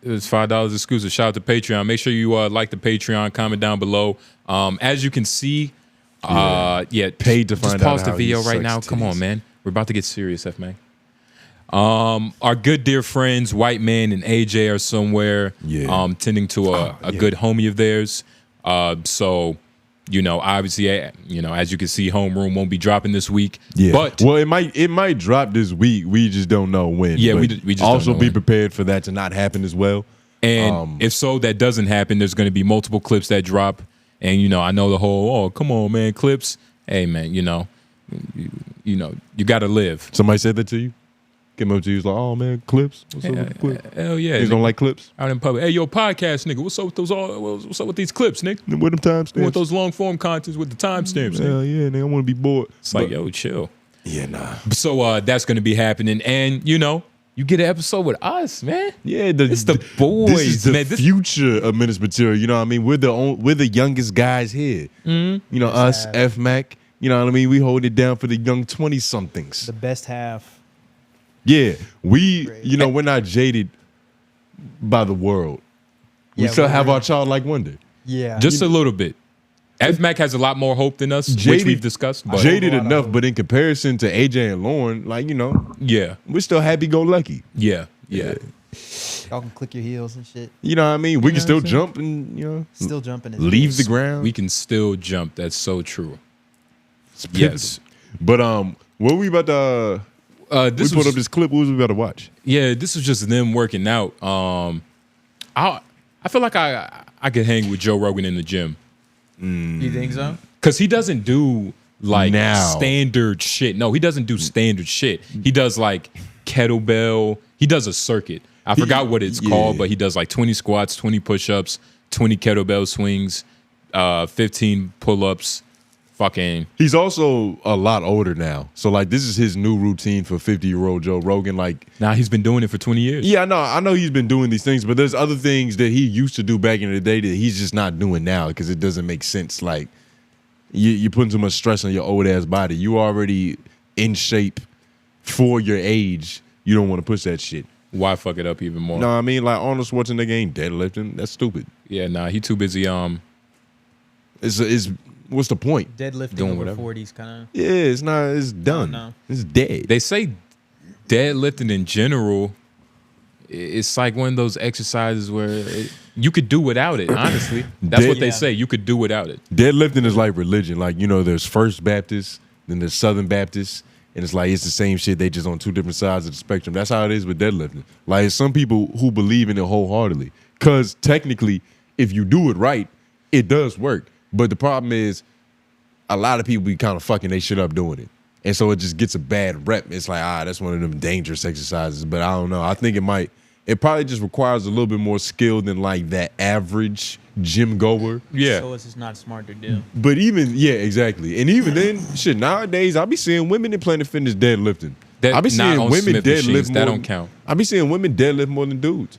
It's $5 exclusive. Shout out to Patreon. Make sure you like the Patreon. Comment down below. As you can see, paid to find out. Just pause the how video he right sucks now. titties. Come on, man. We're about to get serious, F-Man. Our good dear friends, White Man and AJ, are somewhere tending to a good homie of theirs. So, you know, obviously, you know, as you can see, Homeroom won't be dropping this week. Yeah, but well, it might drop this week. We just don't know when. Yeah, we just also don't know be when. prepared for that to not happen as well. And if so, that doesn't happen. There's going to be multiple clips that drop. And, you know, I know the whole, oh, come on, man, clips. Hey, man, you know, you got to live. Somebody said that to you? Came up to you, was like, oh, man, clips? What's up with the clips? Hell yeah. You don't like clips? Out in public. Hey, yo, podcast, nigga, what's up with those? What's up with these clips, nigga? With them timestamps? You want those long-form contents with the timestamps, nigga? Hell yeah, nigga, I want to be bored. It's like, yo, chill. Yeah, nah. So that's going to be happening. And, you know, you get an episode with us, man. Yeah, it's the boys, this is the man. future of Menace Material. You know what I mean? We're the youngest guys here. You know, us, F-Mac. You know what I mean? We hold it down for the young 20-somethings. The best half. Yeah, you know, we're not jaded by the world. We still have our childlike wonder. Yeah. Just a little bit. F-Mac has a lot more hope than us, which we've discussed. But Jaded enough, but in comparison to AJ and Lauren, like, you know, we're still happy-go-lucky. Yeah. Y'all can click your heels and shit. You know what I mean? We can still jump and, you know, still jumping. Leave the ground. We can still jump. That's so true. Yes. But what we about to... we put up this clip. What was we about to watch? Yeah, this was just them working out. I feel like I could hang with Joe Rogan in the gym. You think so? Because he doesn't do like standard shit. No, he doesn't do standard shit. He does like kettlebell. He does a circuit. I forgot what it's called, but he does like 20 squats, 20 push-ups, 20 kettlebell swings, 15 pull-ups. Fucking. He's also a lot older now. So like this is his new routine for 50-year-old Joe Rogan. Like now he's been doing it for 20 years. Yeah, I know he's been doing these things, but there's other things that he used to do back in the day that he's just not doing now because it doesn't make sense. Like you're putting too much stress on your old ass body. You already in shape for your age. You don't want to push that shit. Why fuck it up even more? No, I mean like Arnold Schwarzenegger ain't deadlifting. That's stupid. Yeah, nah, he too busy. It's what's the point? Deadlifting doing over 40s kind of. Yeah, it's not. It's done. No. It's dead. They say deadlifting in general, it's like one of those exercises where you could do without it. Honestly, that's what they say. You could do without it. Deadlifting is like religion. Like, you know, there's First Baptist, then there's Southern Baptist, and it's like it's the same shit. They just on two different sides of the spectrum. That's how it is with deadlifting. Like some people who believe in it wholeheartedly, because technically, if you do it right, it does work. But the problem is, a lot of people be kind of fucking they shit up doing it. And so it just gets a bad rep. It's like, that's one of them dangerous exercises. But I don't know. I think it probably just requires a little bit more skill than like that average gym goer. Yeah. So it's just not smart to do. But exactly. And even then, shit, nowadays, I be seeing women in Planet Fitness deadlifting. I be seeing women deadlift that don't count. I be seeing women deadlift more than dudes.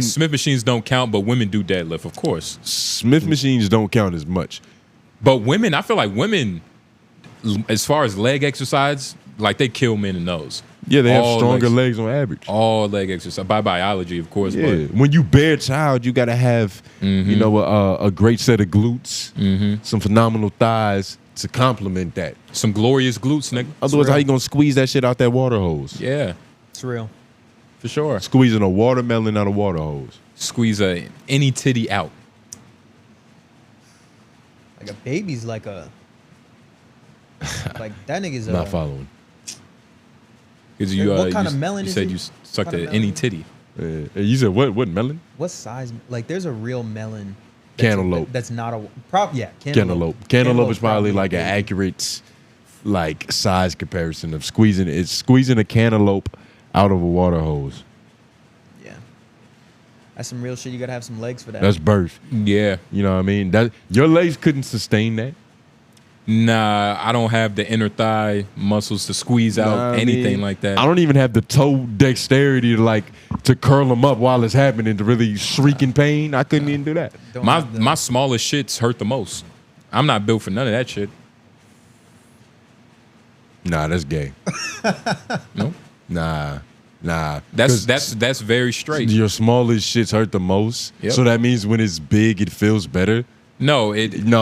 Smith machines don't count, but women do deadlift, of course. Smith machines don't count as much. But women, I feel like women, as far as leg exercise, like they kill men in those. Yeah, they have stronger legs on average. All leg exercise, by biology, of course. Yeah. But when you bear child, you got to have, you know, a great set of glutes, some phenomenal thighs to complement that. Some glorious glutes, nigga. Otherwise, how you going to squeeze that shit out that water hose? Yeah. It's real. For sure. Squeezing a watermelon out a water hose. Squeeze any titty out. Like a baby's like a... like that nigga's not following. Because you, what kind of melon you is said it? you sucked at any titty. You said what melon? What size? Like there's a real melon. Cantaloupe. That's not a... Cantaloupe. Cantaloupe is probably like an accurate like size comparison of squeezing. It's squeezing a cantaloupe out of a water hose. Yeah. That's some real shit. You gotta have some legs for that. That's birth. Yeah. You know what I mean? That your legs couldn't sustain that. Nah, I don't have the inner thigh muscles to squeeze out anything like that. I don't even have the toe dexterity to curl them up while it's happening to really shriek in pain. I couldn't even do that. My smallest shits hurt the most. I'm not built for none of that shit. Nah, that's gay. No? Nah. Nah, That's very straight. your smallest shits hurt the most. Yep. So that means when it's big, it feels better. No,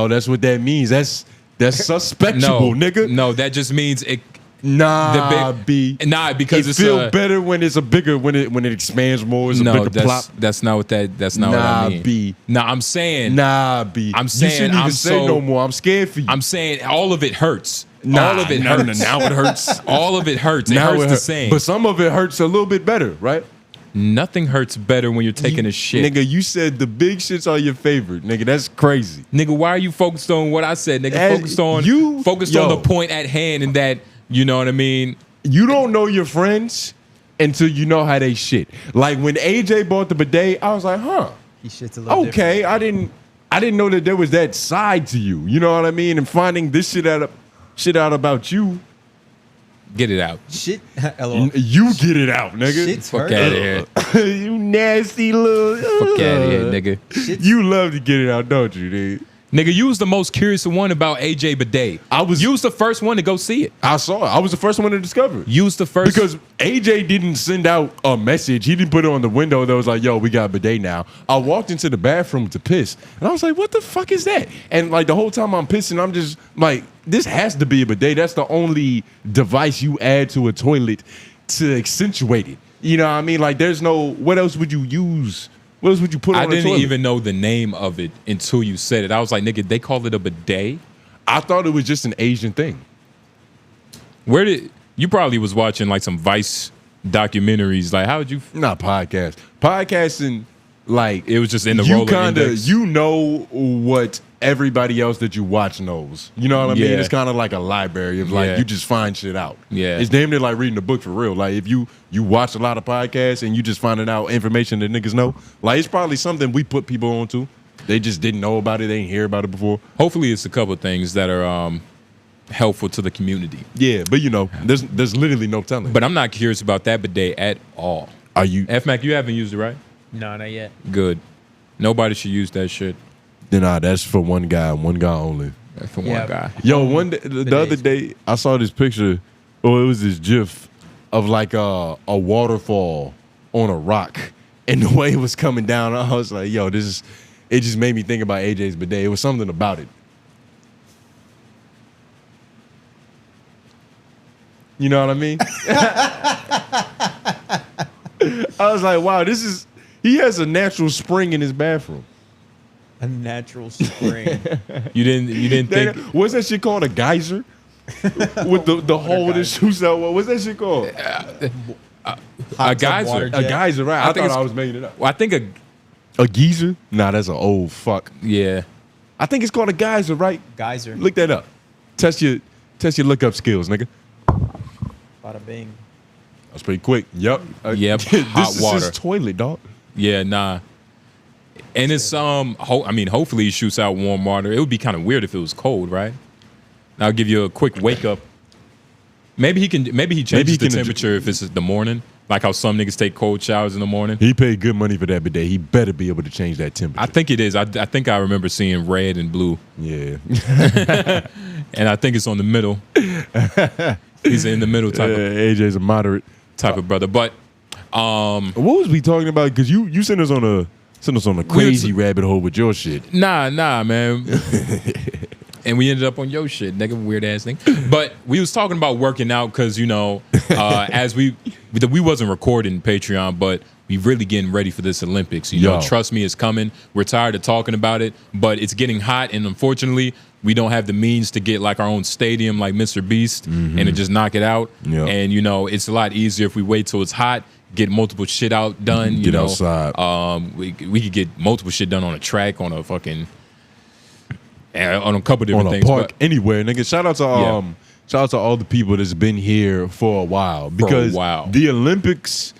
that's what that means. That's suspectable, nigga. No, that just means it. Nah, because it feels better when it's a bigger when it expands more. It's a bigger plop. That's not what I mean. B. Nah, I'm saying. Nah, B. I'm saying. You shouldn't even say no more. I'm scared for you. I'm saying all of it hurts. Nah, all of it hurts. Now it hurts. All of it hurts. It hurts the same. But some of it hurts a little bit better, right? Nothing hurts better when you're taking a shit. Nigga, you said the big shits are your favorite. Nigga, that's crazy. Nigga, why are you focused on what I said? Nigga, focused on the point at hand and that, you know what I mean? You don't know your friends until you know how they shit. Like when AJ bought the bidet, I was like, huh. He shits a little okay, different. I didn't know that there was that side to you. You know what I mean? And finding this shit out about you. Get it out. Shit. You get it out, nigga. Shit's Fuck hurt. out of here. You nasty little. Fuck out of here, nigga. You love to get it out, don't you, dude? Nigga, you was the most curious one about AJ Bidet. You was the first one to go see it. I saw it. I was the first one to discover it. You was the first. Because AJ didn't send out a message. He didn't put it on the window that was like, yo, we got a bidet now. I walked into the bathroom to piss. And I was like, what the fuck is that? And like the whole time I'm pissing, I'm just like, this has to be a bidet. That's the only device you add to a toilet to accentuate it. You know what I mean? Like there's no, what else would you use? What else would you put on a toilet? I didn't even know the name of it until you said it. I was like, nigga, they call it a bidet? I thought it was just an Asian thing. You probably was watching like some Vice documentaries. Like, how would you? Not podcast. Podcasting, like. It was just in the Rolodex. You know what everybody else that you watch knows. You know what I mean? It's kind of like a library of like, you just find shit out. Yeah. It's damn near like reading a book for real. Like if you watch a lot of podcasts and you just finding out information that niggas know, like it's probably something we put people onto. They just didn't know about it. They didn't hear about it before. Hopefully it's a couple of things that are helpful to the community. Yeah, but you know, there's literally no telling. But I'm not curious about that bidet at all. Are you? F-Mac, you haven't used it, right? No, not yet. Good. Nobody should use that shit. Nah, that's for one guy only. That's for one guy. Yo, the other day, I saw this picture, or it was this GIF of like a waterfall on a rock. And the way it was coming down, I was like, yo, it just made me think about AJ's bidet. It was something about it. You know what I mean? I was like, wow, he has a natural spring in his bathroom. A natural spring. You didn't think what's that shit called? A geyser? With the hole that shoots out. What's that shit called? a geyser. A geyser, right? I thought I was making it up. Well, I think a geyser? Nah, that's an old fuck. Yeah. I think it's called a geyser, right? Geyser. Look that up. Test your look-up skills, nigga. Bada bing. That's pretty quick. Yep. Yep. Hot water. This is toilet, dog. Yeah, nah. And it's hopefully it shoots out warm water. It would be kind of weird if it was cold, right? I'll give you a quick wake up. Maybe he changes the temperature if it's the morning, like how some niggas take cold showers in the morning. He paid good money for that bidet. He better be able to change that temperature. I think it is. I think I remember seeing red and blue. Yeah. And I think it's on the middle. He's in the middle type of AJ's a moderate type of brother. But what was we talking about? Because you sent us on a crazy rabbit hole with your shit. Nah, man. And we ended up on your shit, nigga, weird ass thing. But we was talking about working out because, you know, as we wasn't recording Patreon, but we really getting ready for this Olympics. You know, trust me, it's coming. We're tired of talking about it, but it's getting hot, and unfortunately, we don't have the means to get like our own stadium like Mr. Beast and to just knock it out. Yeah. And, you know, it's a lot easier if we wait till it's hot, get multiple shit out done. You know, outside. We could get multiple shit done on a track, on a fucking... on a couple different things. On a park, anywhere, nigga. Shout out to all the people that's been here for a while. Because the Olympics,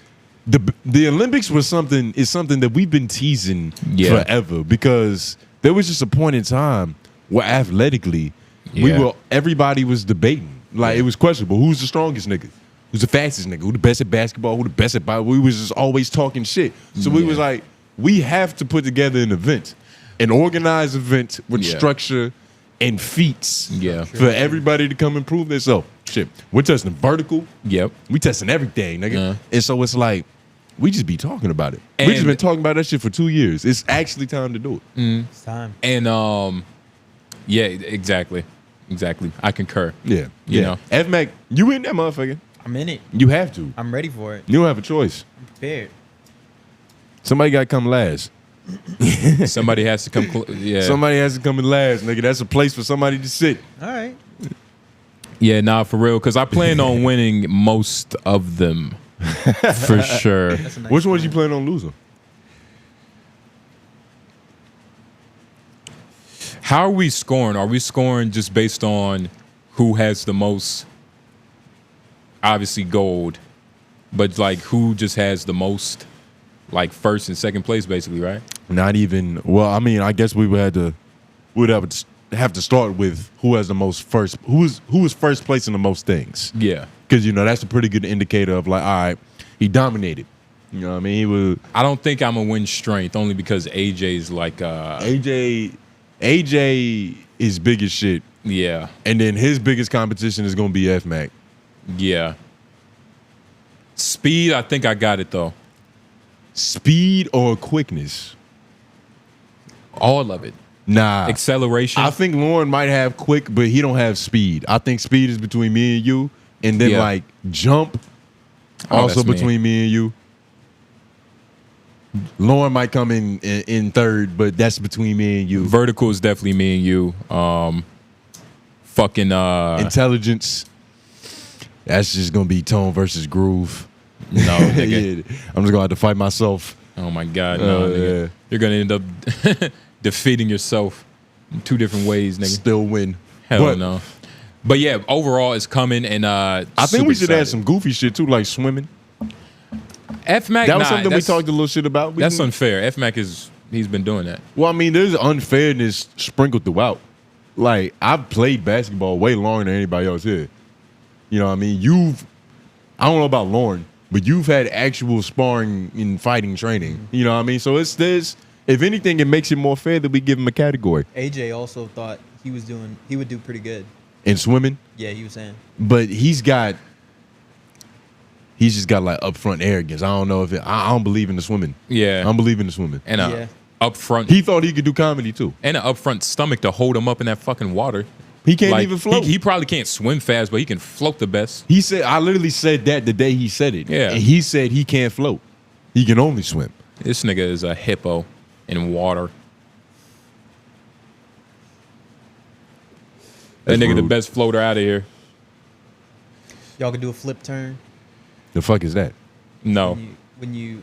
the Olympics is something that we've been teasing forever. Because there was just a point in time where athletically, everybody was debating. Like it was questionable. Who's the strongest nigga? Who's the fastest nigga? Who the best at basketball? Who the best at basketball? We was just always talking shit. So we was like, we have to put together an event. An organized event with structure and feats. Yeah. For everybody to come and prove themselves. Shit, we're testing vertical. Yep. We testing everything, nigga. And so it's like, we just be talking about it. We And- just been talking about that shit for 2 years. It's actually time to do it. It's time. And yeah, exactly. I concur. Yeah. You know. F-Mac, you in that motherfucker. I'm in it. You have to. I'm ready for it. You don't have a choice. I'm prepared. Somebody got to come last. Somebody has to come. Yeah. Somebody has to come in last, nigga. That's a place for somebody to sit. All right. Yeah, nah, for real. Because I plan on winning most of them, for sure. That's a nice Which ones you plan. plan on losing? How are we scoring? Are we scoring just based on who has the most? Obviously, gold, but like who just has the most, like first and second place, basically, right? Not even. Well, I mean, I guess we would have to start with who has the most first. Who is first place in the most things? Yeah. Because that's a pretty good indicator of like, all right, he dominated. You know what I mean? He was. I don't think I'm gonna win strength only because AJ's like AJ is big as shit, yeah. and then his biggest competition is gonna be F-Mac. Yeah. Speed, I think I got it though. Speed or quickness? All of it. Nah. Acceleration. I think Lauren might have quick, but he don't have speed. I think speed is between me and you, and then Yeah. like jump, Oh, also that's me. between me and you. Lauren might come in third, but that's between me and you. Vertical is definitely me and you. Fucking Intelligence, that's just gonna be tone versus groove. no, nigga. Yeah, I'm just gonna have to fight myself. Oh my god, no, nigga. Yeah. You're gonna end up defeating yourself in two different ways, nigga. Still win. Hell But no. But yeah, overall it's coming, and I think we should add some goofy shit too, like swimming. F-Mac. That was something we talked a little shit about. That's unfair. F-Mac he's been doing that. Well, I mean, there's unfairness sprinkled throughout. Like, I've played basketball way longer than anybody else here. You know what I mean? I don't know about Lauren, but you've had actual sparring and fighting training. You know what I mean? So if anything, it makes it more fair that we give him a category. AJ also thought he would do pretty good. In swimming, Yeah, he was saying. but he's just got like upfront arrogance. I don't know if I don't believe in the swimming. Yeah. I don't believe in the swimming. And Yeah. up front, He thought he could do comedy too. and an up front stomach to hold him up in that fucking water. He can't Like, even float. He probably can't swim fast, but he can float the best. He said, I literally said that the day he said it. Yeah. And he said he can't float. He can only swim. This nigga is a hippo in water. That That's nigga the rude. best floater out of here. Y'all could do a flip turn The fuck is that? No. when you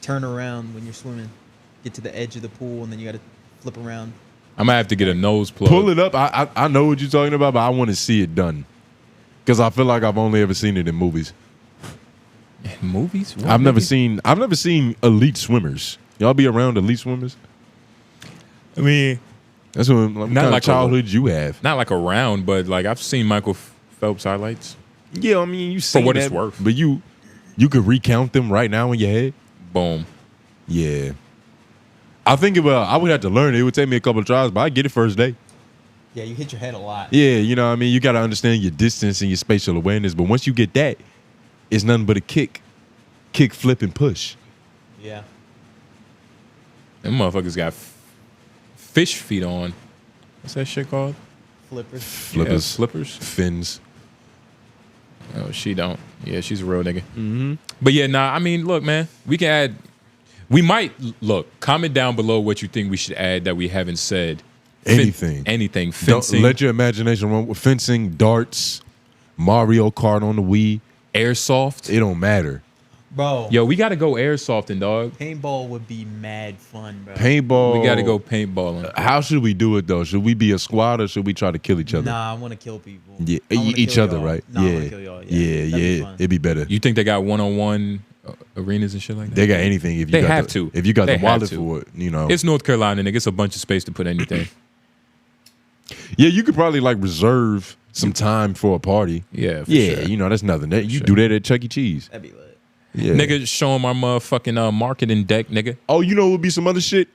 turn around when you're swimming, get to the edge of the pool, and then you got to flip around. I'm gonna have to get a nose plug. Pull it up. I know what you're talking about, but I want to see it done. Because I feel like I've only ever seen it in movies. In movies? What I've never movies? seen elite swimmers. Y'all be around elite swimmers? I mean, That's what kind Not of like a- childhood you have. not like around, but like I've seen Michael Phelps highlights. Yeah, I mean you seen what it's that, worth. But you could recount them right now in your head. Boom. Yeah. I think I would have to learn it. It would take me a couple of tries, but I get it first day. Yeah, you hit your head a lot. Yeah, you know what I mean? You got to understand your distance and your spatial awareness. But once you get that, it's nothing but a kick, flip, and push. Yeah. Them motherfuckers got fish feet on. What's that shit called? Flippers. Flippers. Yeah, flippers. Fins. Oh, she don't. Yeah, she's a real nigga. Mm-hmm. But yeah, nah, I mean, look, man, we might, comment down below what you think we should add that we haven't said. Anything. Anything. Don't Fencing, let your imagination run with fencing, darts, Mario Kart on the Wii. airsoft. It don't matter. Bro, Yo, we got to go airsofting, dog. paintball would be mad fun, bro. Paintball. We got to go paintballing. How should we do it, though? Should we be a squad or should we try to kill each other? Nah, I want to kill people. Yeah, I wanna each kill other, y'all. right? Nah, I yeah. want to kill y'all. Yeah, that'd be fun. It'd be better. You think they got one-on-one arenas and shit like that? They got anything if you They got have the, to. If you got They the have wallet to. for it, you know. It's North Carolina, nigga. It's a bunch of space to put anything. Yeah, you could probably like reserve some time for a party. Yeah, for Yeah, sure. you know, that's nothing. You Sure. do that at Chuck E. Cheese. That'd be lit. Yeah. Nigga, show them our motherfucking marketing deck, nigga. Oh, you know what would be some other shit?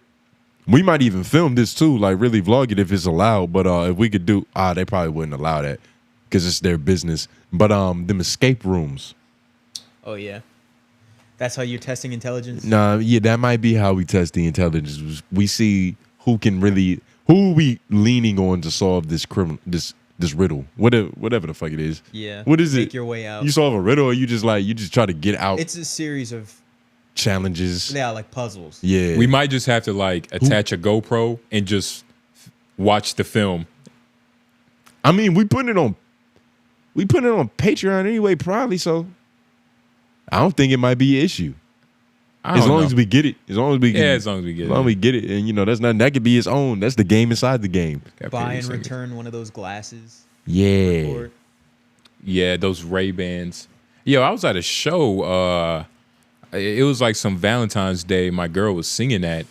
We might even film this too, like really vlog it if it's allowed. But if we could do, they probably wouldn't allow that because it's their business. But them escape rooms. Oh yeah, that's how you're testing intelligence. Nah, yeah, that might be how we test the intelligence. We see who are we leaning on to solve this riddle, whatever the fuck it is. Yeah. What is it? Make your way out. You solve a riddle, or you just try to get out. It's a series of challenges. Yeah, like puzzles. Yeah. We might just have to like attach a GoPro and just watch the film. I mean, we put it on Patreon anyway, probably. So I don't think it might be an issue. As long as we get it. As long as we get it. As long as we get it. And that's nothing. That could be its own. That's the game inside the game. Buy and return one of those glasses. Yeah. Record. Yeah, those Ray-Bans. Yo, I was at a show. It was like some Valentine's Day. My girl was singing at.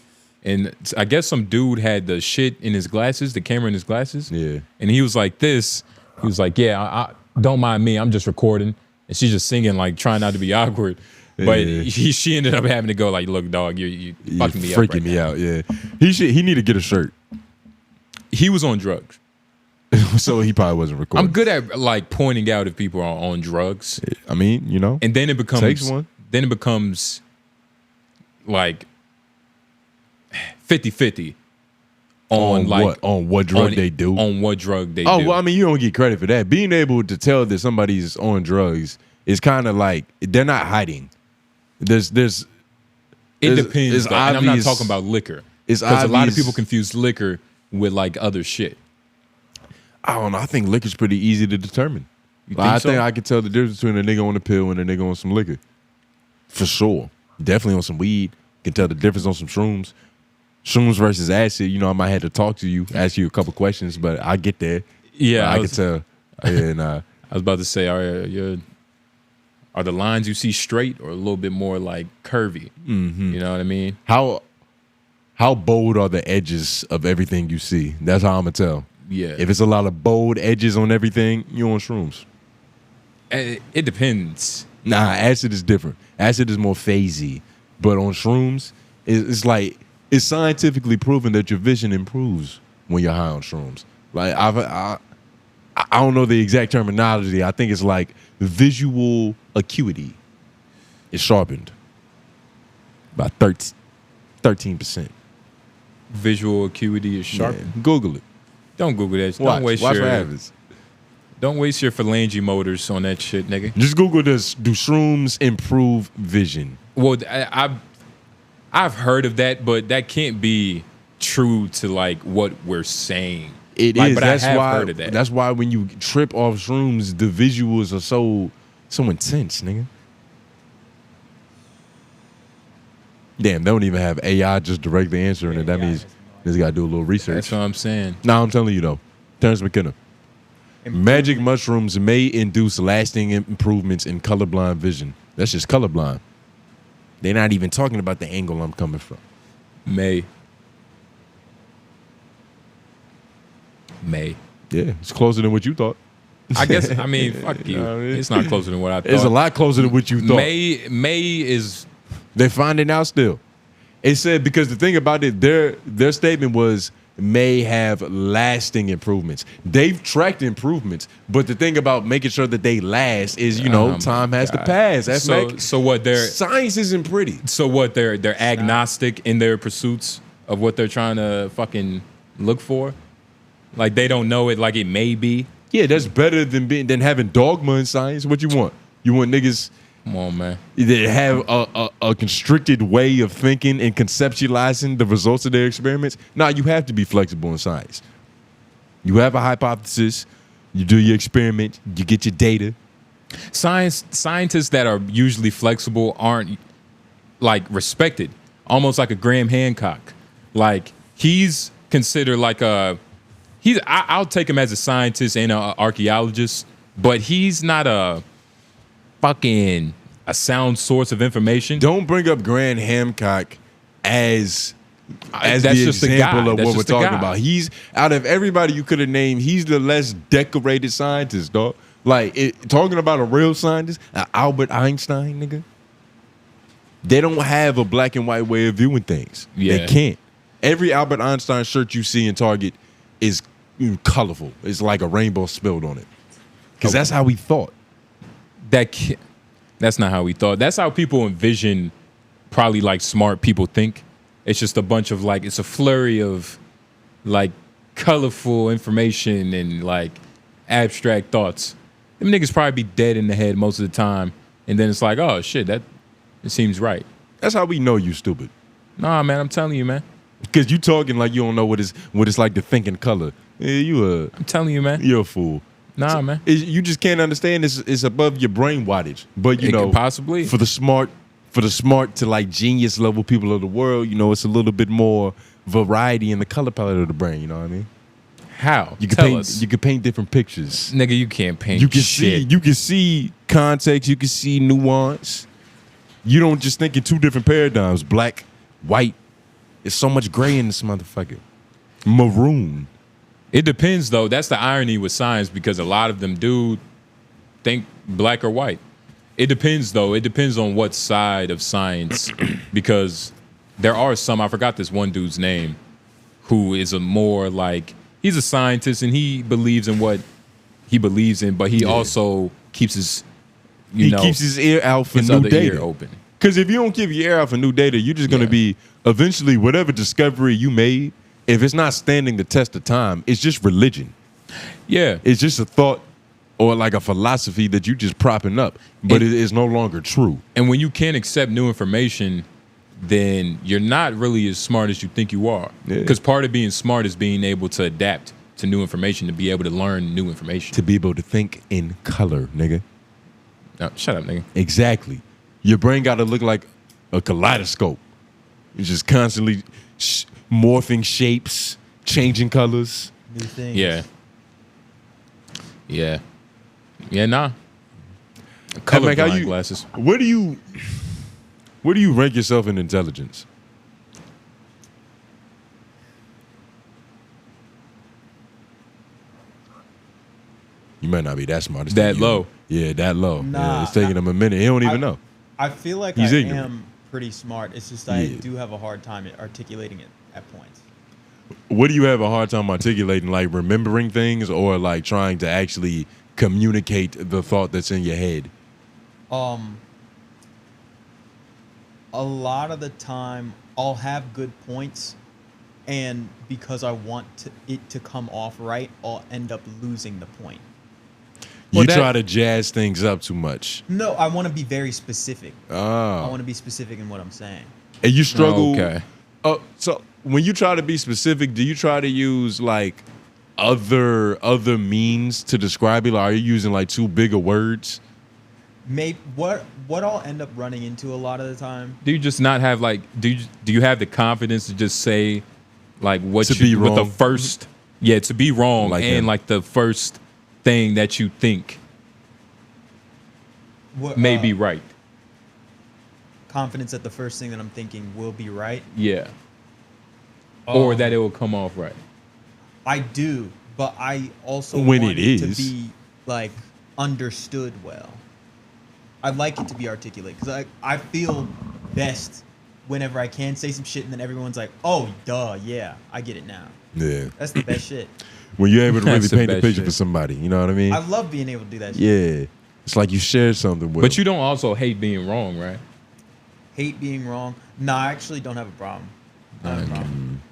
And I guess some dude had the shit in his glasses, the camera in his glasses. Yeah. And he was like this. He was like, yeah, I don't mind me. I'm just recording. And she's just singing, like trying not to be awkward. But she ended up having to go like, look, dog, you fucking me up right freaking me now. out, yeah. He need to get a shirt. He was on drugs. So he probably wasn't recording. I'm good at like pointing out if people are on drugs. I mean, and then it becomes takes one. Then it becomes like 50-50 on what drug they do. On what drug they do. Oh, well, I mean, you don't get credit for that. Being able to tell that somebody's on drugs is kind of like they're not hiding. It depends. Though, and I'm not talking about liquor. Because a lot of people confuse liquor with like other shit. I don't know. I think liquor's pretty easy to determine. I think I can tell the difference between a nigga on a pill and a nigga on some liquor. For sure. Definitely on some weed. Can tell the difference on some shrooms. Shrooms versus acid. I might have to talk to you, ask you a couple questions, but I get there. Yeah, I can tell. And I was about to say, are the lines you see straight or a little bit more like curvy? Mm-hmm. You know what I mean? How bold are the edges of everything you see? That's how I'm gonna tell. Yeah. If it's a lot of bold edges on everything, you're on shrooms. It depends. Nah, acid is different. Acid is more phasey. But on shrooms, it's like it's scientifically proven that your vision improves when you're high on shrooms. Like I don't know the exact terminology. I think it's like visual acuity is sharpened by 13%. Visual acuity is sharpened. Yeah. Google it. Don't Google that. Watch what happens. Don't waste your phalange motors on that shit, nigga. Just Google this. Do shrooms improve vision? Well, I've heard of that, but that can't be true to like what we're saying. It is. But that's I have why. heard of that. That's why when you trip off shrooms, the visuals are so intense, nigga. Damn, they don't even have AI just directly answering it. That means this guy do a little research. That's what I'm saying. Nah, I'm telling you though, Terrence McKenna. Magic mushrooms may induce lasting improvements in colorblind vision. That's just colorblind. They're not even talking about the angle I'm coming from. May. Yeah, it's closer than what you thought. I guess, I mean, fuck you. Know what I mean? It's not closer than what I thought. It's a lot closer than what you thought. May is... They're finding out still. It said, because the thing about it, their statement was, may have lasting improvements. They've tracked improvements, but the thing about making sure that they last is, time has to pass. That's so what they're... Science isn't pretty. So what, they're agnostic in their pursuits of what they're trying to fucking look for? Like, they don't know it like it may be? Yeah, that's better than having dogma in science. What you want? You want niggas... Come on, man. They have a constricted way of thinking and conceptualizing the results of their experiments. Nah, you have to be flexible in science. You have a hypothesis, you do your experiment, you get your data. Scientists that are usually flexible aren't like respected. Almost like a Graham Hancock. Like he's considered like I'll take him as a scientist and an archaeologist, but he's not a sound source of information. Don't bring up Graham Hancock as that's the just example of that's what we're just talking about. He's, out of everybody you could have named, he's the less decorated scientist, dog. Like, talking about a real scientist, Albert Einstein, nigga, they don't have a black and white way of viewing things. Yeah. They can't. Every Albert Einstein shirt you see in Target is colorful. It's like a rainbow spilled on it. Because that's how we thought. That's not how we thought. That's how people envision probably like smart people think. It's just a bunch of like, it's a flurry of like colorful information and like abstract thoughts. Them niggas probably be dead in the head most of the time. And then it's like, oh shit, it seems right. That's how we know you stupid. Nah, man, I'm telling you, man. Because you talking like you don't know what it's like to think in color. Yeah, I'm telling you, man. You're a fool. Nah, man. You just can't understand it's above your brain wattage. But you know, possibly for the smart to like genius level people of the world, you know, it's a little bit more variety in the color palette of the brain. You know what I mean? How? You can paint different pictures. Nigga, you can't paint. You can shit. you can see context. You can see nuance. You don't just think in two different paradigms: black, white. There's so much gray in this motherfucker. Maroon. It depends, though. That's the irony with science, because a lot of them do think black or white. It depends, though. It depends on what side of science, because there are some, I forgot this one dude's name, who is a more like, he's a scientist and he believes in what he believes in, but he also keeps his, keeps his ear out for new data. Open. Because if you don't keep your ear out for new data, you're just going to be, eventually, whatever discovery you made, if it's not standing the test of time, it's just religion. Yeah. It's just a thought or like a philosophy that you just propping up, but it is no longer true. And when you can't accept new information, then you're not really as smart as you think you are. Because part of being smart is being able to adapt to new information, to be able to learn new information. To be able to think in color, nigga. No, shut up, nigga. Exactly. Your brain got to look like a kaleidoscope. It's just constantly morphing shapes, changing colors. New things. Yeah. Yeah. Yeah, nah. Colorblind glasses. Where do you rank yourself in intelligence? You might not be that smart. It's that low. Yeah, that low. Nah, yeah, it's taking him a minute. He don't even know. I feel like He's I ignorant. am pretty smart. It's just I do have a hard time articulating it at points. What do you have a hard time articulating? Like remembering things, or like trying to actually communicate the thought that's in your head? A lot of the time I'll have good points, and because I want it to come off right, I'll end up losing the point. You try to jazz things up too much. No, I want to be very specific. Oh. I want to be specific in what I'm saying. And you struggle. Okay. So when you try to be specific, do you try to use like other means to describe it? Like, are you using like too big of words? Maybe what I'll end up running into a lot of the time. Do you just not have like, do you have the confidence to just say like what to be wrong? With the first, to be wrong, like and like the first thing that you think may be right. Confidence that the first thing that I'm thinking will be right. Yeah. Or that it will come off right. I do, but I also when want it it is to be like understood well. I'd like it to be articulate because I feel best whenever I can say some shit and then everyone's like, oh, duh, yeah, I get it now. Yeah. That's the best shit. When you're able to really That's the paint a best picture shit. for somebody, you know what I mean? I love being able to do that shit. Yeah. It's like you shared something with But them. you don't also hate being wrong, right? Hate being wrong. Nah, I actually don't have a problem. I don't have a problem.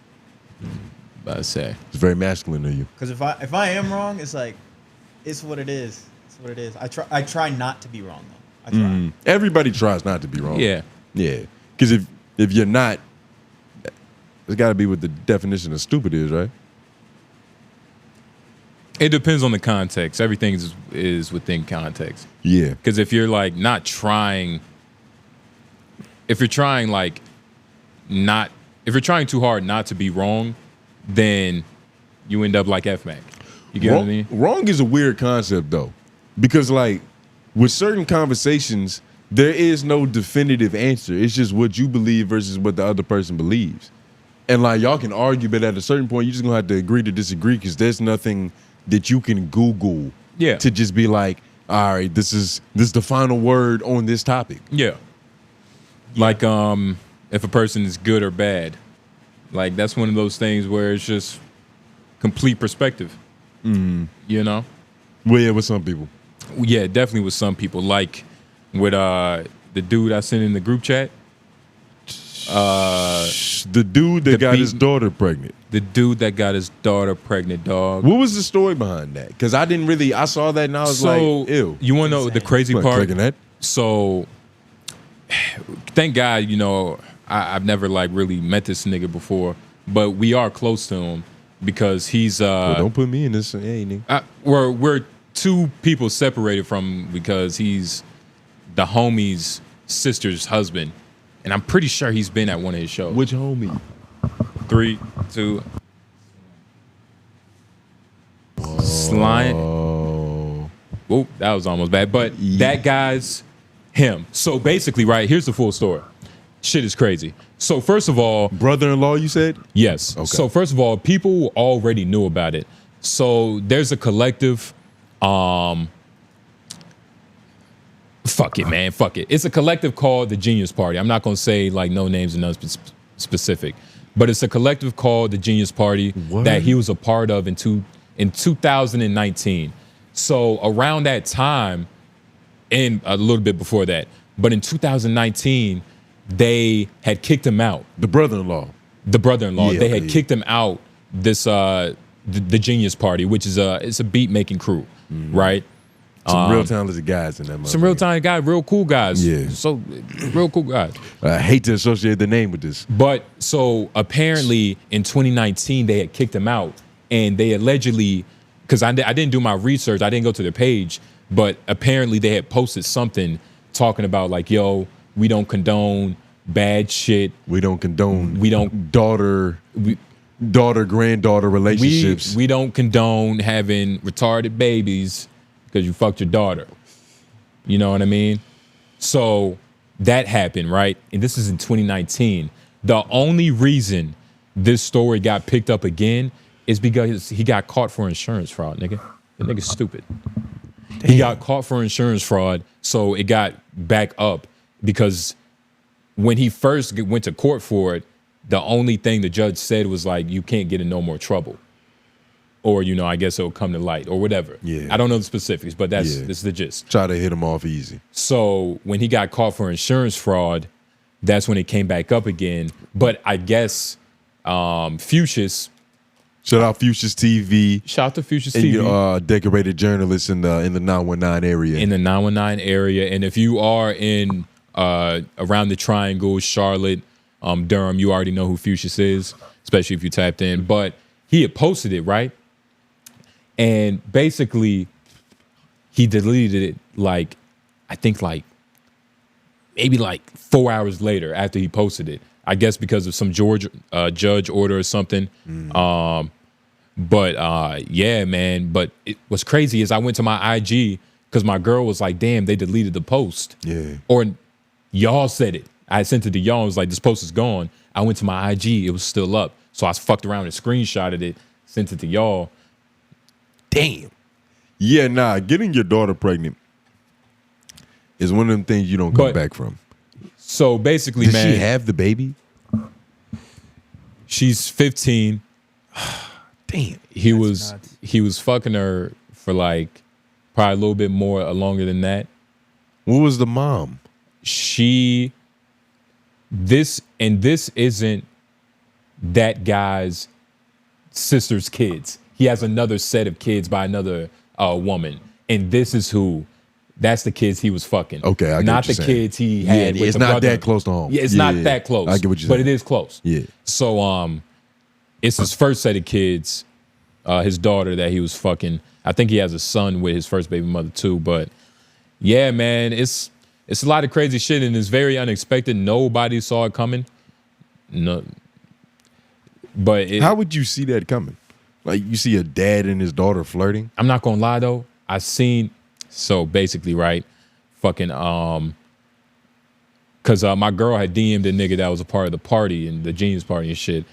About to say. It's very masculine of you. Because if I am wrong, it's like, it's what it is. It's what it is. I try not to be wrong though. I try. Everybody tries not to be wrong. Yeah. Yeah. Because if you're not, it's got to be what the definition of stupid is, right? It depends on the context. Everything is within context. Yeah. Because if you're like not trying, if you're trying too hard not to be wrong, then you end up like F-Mac. You get what I mean? Wrong is a weird concept though, because like with certain conversations, there is no definitive answer. It's just what you believe versus what the other person believes. And like y'all can argue, but at a certain point, you're just gonna have to agree to disagree because there's nothing that you can Google to just be like, all right, this is the final word on this topic. Yeah. Like if a person is good or bad, Like that's one of those things where it's just complete perspective. You know? Well, yeah, with some people. Yeah, definitely with some people. Like with the dude I sent in the group chat. The dude that got his daughter pregnant. The dude that got his daughter pregnant, dog. What was the story behind that? Because I didn't really. I saw that and I was like, ew. You want to know the crazy What, part? clicking that? So, thank God, you know, I've never like really met this nigga before, but we are close to him because he's. Well, don't put me in this. Hey, nigga. We're two people separated from because he's the homie's sister's husband, and I'm pretty sure he's been at one of his shows. Which homie? 3, 2. Slime. Oh, that was almost bad. But that guy's him. So basically, right, here's the full story. Shit is crazy. So first of all, brother-in-law, you said? Yes. Okay. So first of all, people already knew about it. So there's a collective. Fuck it, man. Fuck it. It's a collective called the Genius Party. I'm not gonna say like no names and none specific, but it's a collective called the Genius Party that he was a part of in 2019. So around that time, and a little bit before that, but in 2019, they had kicked him out. The brother-in-law. Yeah, they had kicked him out. This the Genius Party, which is it's a beat making crew, right? Some real talented guys in that. Some real talented guys, real cool guys. Yeah. So real cool guys. I hate to associate the name with this. But so apparently in 2019 they had kicked him out, and they allegedly, because I didn't do my research, I didn't go to their page, but apparently they had posted something talking about like, yo, we don't condone bad shit. We don't daughter-granddaughter relationships. We don't condone having retarded babies because you fucked your daughter. You know what I mean? So that happened, right? And this is in 2019. The only reason this story got picked up again is because he got caught for insurance fraud, nigga. The nigga's stupid. Damn. He got caught for insurance fraud, so it got back up because when he first went to court for it, the only thing the judge said was like, you can't get in no more trouble. Or, you know, I guess it'll come to light or whatever. Yeah. I don't know the specifics, but this is the gist. Try to hit him off easy. So when he got caught for insurance fraud, that's when it came back up again. But I guess Fuchsia's. Shout out Fuchsia's TV. Shout out to Fuchsia's TV. Decorated journalist in the 919 area. In the 919 area. And if you are in around the Triangle, Charlotte, Durham, you already know who Fuchsia's is, especially if you tapped in. But he had posted it, right? And basically, he deleted it like, I think like, maybe like 4 hours later after he posted it. I guess because of some judge order or something. Yeah, man. But what's crazy is I went to my IG because my girl was like, damn, they deleted the post. Yeah. Or y'all said it. I sent it to y'all and was like, this post is gone. I went to my IG. It was still up. So I fucked around and screenshotted it, sent it to y'all. Damn. Yeah, nah, getting your daughter pregnant is one of them things you don't come back from. So basically, Did man. Did she have the baby? She's 15. Damn. He was fucking her for like probably a little bit more longer than that. What was the mom? This isn't that guy's sister's kids. He has another set of kids by another woman. And this is that's the kids he was fucking. Okay, I get not what you're the saying. kids he had with it's the not brother. that close to home. Yeah, it's not that close. I get what you're saying. But saying. it is close. Yeah. So it's his first set of kids, his daughter that he was fucking. I think he has a son with his first baby mother too. But yeah, man, it's a lot of crazy shit and it's very unexpected. Nobody saw it coming. No. But how would you see that coming? Like you see a dad and his daughter flirting? I'm not gonna lie though. So basically, right, fucking cause my girl had DM'd a nigga that was a part of the party and the Genius Party and shit.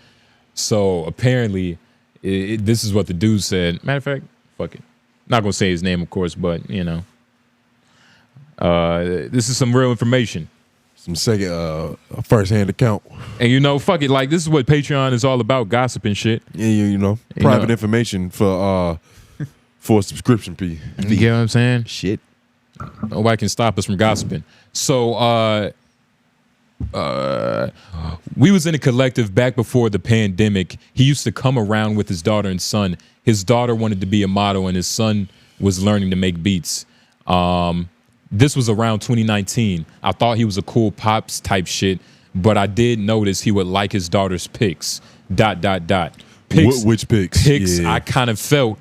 So apparently, this is what the dude said. Matter of fact, fuck it. Not gonna say his name, of course, but you know, this is some real information. Some second, first-hand account. And you know, fuck it. Like, this is what Patreon is all about, gossip and shit. Yeah, you know, private information for a subscription fee. You get what I'm saying? Shit. Nobody can stop us from gossiping. So we was in a collective back before the pandemic. He used to come around with his daughter and son. His daughter wanted to be a model and his son was learning to make beats. This was around 2019. I thought he was a cool pops type shit, but I did notice he would like his daughter's pics. ... Pics, Which pics? Pics Yeah. I kind of felt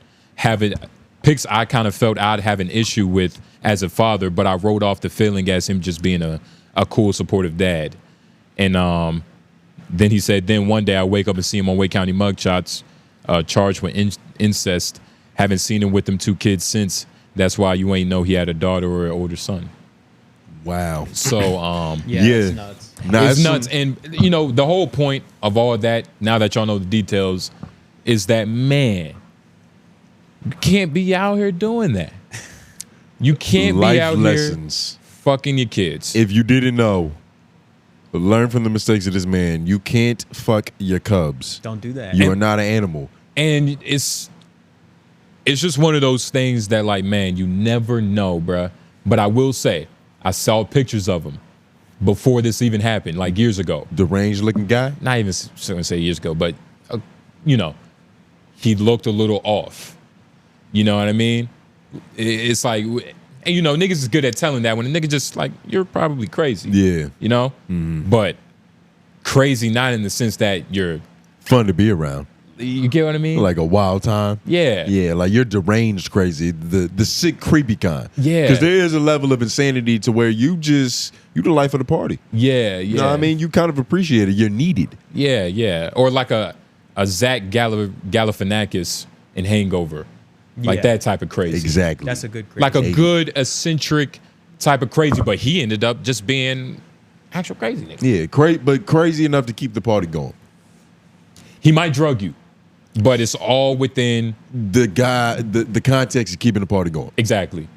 I'd have an issue with as a father, but I wrote off the feeling as him just being a cool, supportive dad. And then he said, then one day I wake up and see him on Wake County mugshots, charged with incest. Haven't seen him with them 2 kids since. That's why you ain't know he had a daughter or an older son. Wow. So Yeah, Yeah. it's nuts. Nah, it's nuts. And you know, the whole point of all that, now that y'all know the details, is that, man, you can't be out here doing that. You can't Life be out lessons. here fucking your kids. If you didn't know, learn from the mistakes of this man. You can't fuck your cubs. Don't do that. You are not an animal. And it's just one of those things that, like, man, you never know, bruh. But I will say, I saw pictures of him before this even happened, like years ago. Deranged looking guy? Not even going to say years ago, but, you know, he looked a little off. You know what I mean? It's like, and you know, niggas is good at telling that when a nigga just like, you're probably crazy. Yeah. You know? But crazy not in the sense that you're, Fun to be around. you get what I mean? Like a wild time. Yeah. Yeah, like you're deranged crazy. The sick, creepy kind. Yeah. Because there is a level of insanity to where you the life of the party. Yeah, yeah. You know what I mean? You kind of appreciate it. You're needed. Yeah, yeah. Or like a 𝙿𝙻𝙰𝚃 in Hangover. Like Yeah. that type of crazy. Exactly. That's a good crazy. Like a good eccentric type of crazy, but he ended up just being actual crazy nigga. Yeah, but crazy enough to keep the party going. He might drug you, but it's all within The context of keeping the party going. exactly.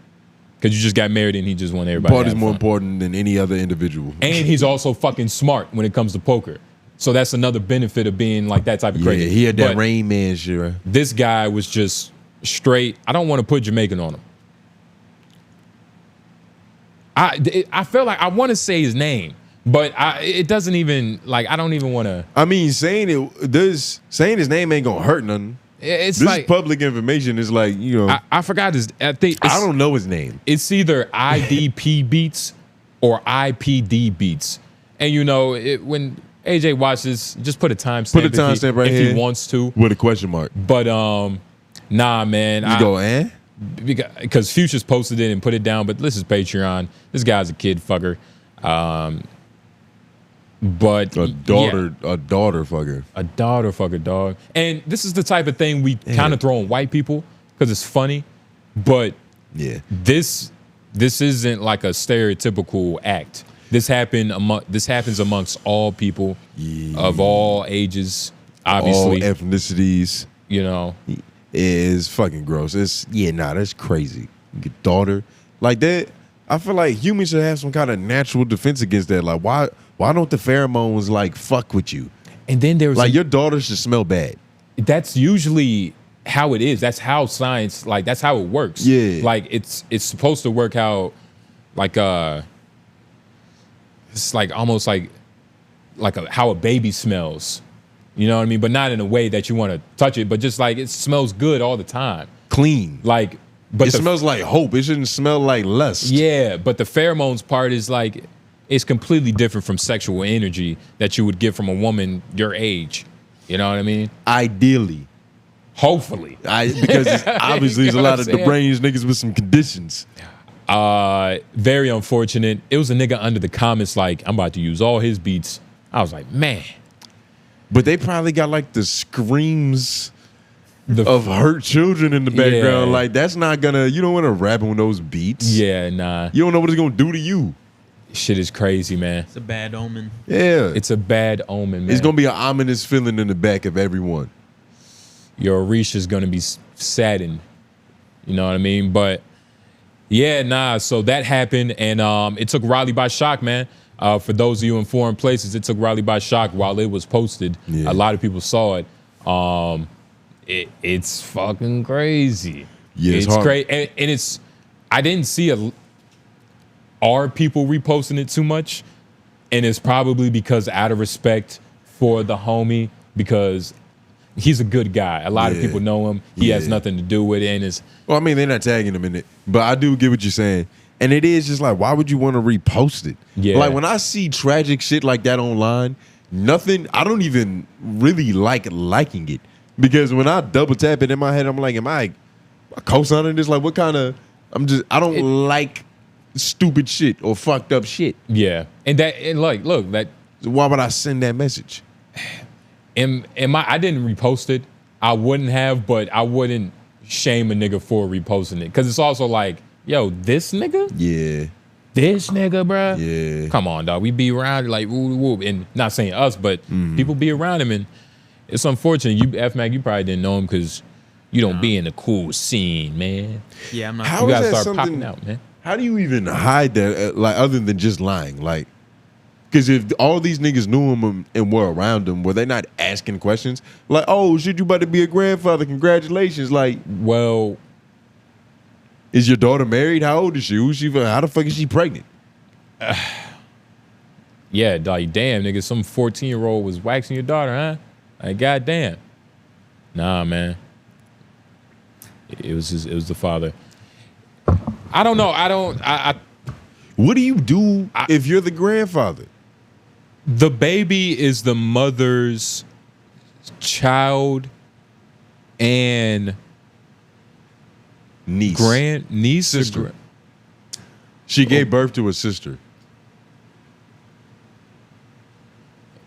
Because you just got married and he just wanted everybody to Party's have more fun. important than any other individual. And he's also fucking smart when it comes to poker. So that's another benefit of being like that type of Yeah, crazy. he had that But Rain Man shit, right? this guy was just straight. I don't want to put Jamaican on him. I feel like I want to say his name, but it doesn't even, like, I don't even want to. I mean, saying his name ain't gonna hurt nothing. It's This like is public information. It's like, you know, I forgot his. I think it's, I don't know his name. It's either IDP beats or IPD beats, and you know when AJ watches, just put a timestamp. Put a timestamp right here if he wants to, with a question mark. but nah, man. You go, eh? Because Future's posted it and put it down, but this is Patreon. This guy's a kid fucker. But A daughter fucker. a daughter fucker, dog. And this is the type of thing we kind of throw on white people because it's funny, but Yeah. this isn't like a stereotypical act. This happens amongst all people of all ages, obviously. All ethnicities. You know, Is fucking gross. That's crazy. Your daughter. Like that, I feel like humans should have some kind of natural defense against that. Like, why don't the pheromones like fuck with you? and then there's Like your daughter should smell bad. that's usually how it is. That's how science, like that's how it works. Yeah. Like it's supposed to work how, like it's like almost like how a baby smells. You know what I mean? But not in a way that you want to touch it, but just like it smells good all the time. Clean. Like, but It smells like hope. It shouldn't smell like lust. yeah, but the pheromones part is like it's completely different from sexual energy that you would get from a woman your age. You know what I mean? Ideally. Hopefully. Because obviously there's a You know lot what of I'm saying? deranged niggas with some conditions. Very unfortunate. It was a nigga under the comments like, I'm about to use all his beats. I was like, man. But they probably got like the screams The of hurt children in the background. Yeah. Like that's not gonna, you don't want to rap on those beats. Yeah, nah. You don't know what it's gonna do to you. Shit is crazy, man. It's a bad omen. Yeah. It's a bad omen, man. It's gonna be an ominous feeling in the back of everyone. Your Arish is gonna be saddened. You know what I mean? But yeah, nah. So that happened, and it took Riley by shock, man. For those of you in foreign places, it took Riley by shock while it was posted. Yeah. A lot of people saw it. It's fucking crazy. Yeah, it's great, and it's. I didn't see are people reposting it too much, and it's probably because out of respect for the homie, because he's a good guy. A lot of people know him. He has nothing to do with it, and it's. Well, I mean, they're not tagging him in it, but I do get what you're saying. And it is just like, why would you want to repost it? Yeah. Like when I see tragic shit like that online, I don't even really liking it. Because when I double tap it in my head, I'm like, am I co-signing this? Like what kind of, I don't like stupid shit or fucked up shit. Yeah. And look, that. So why would I send that message? I didn't repost it. I wouldn't have, but I wouldn't shame a nigga for reposting it. Cause it's also like, yo, this nigga? Yeah. This nigga, bruh? Yeah. Come on, dog. We be around like woo woo. And not saying us, but people be around him, and it's unfortunate. You F-Mac, you probably didn't know him because you don't be in the cool scene, man. Yeah, I'm not. How You is gotta that start something, popping out, man. How do you even hide that, like, other than just lying? Like, because if all these niggas knew him and were around him, were they not asking questions? Like, oh, shit, you about to be a grandfather. Congratulations. Like, Well, is your daughter married? How old is she? How the fuck is she pregnant? yeah, dog. Damn, nigga, some 14-year-old was waxing your daughter, huh? Like, goddamn. Nah, man. It was the father. I don't know. What do you do if you're the grandfather? The baby is the mother's child and Niece. sister. She gave birth to a sister.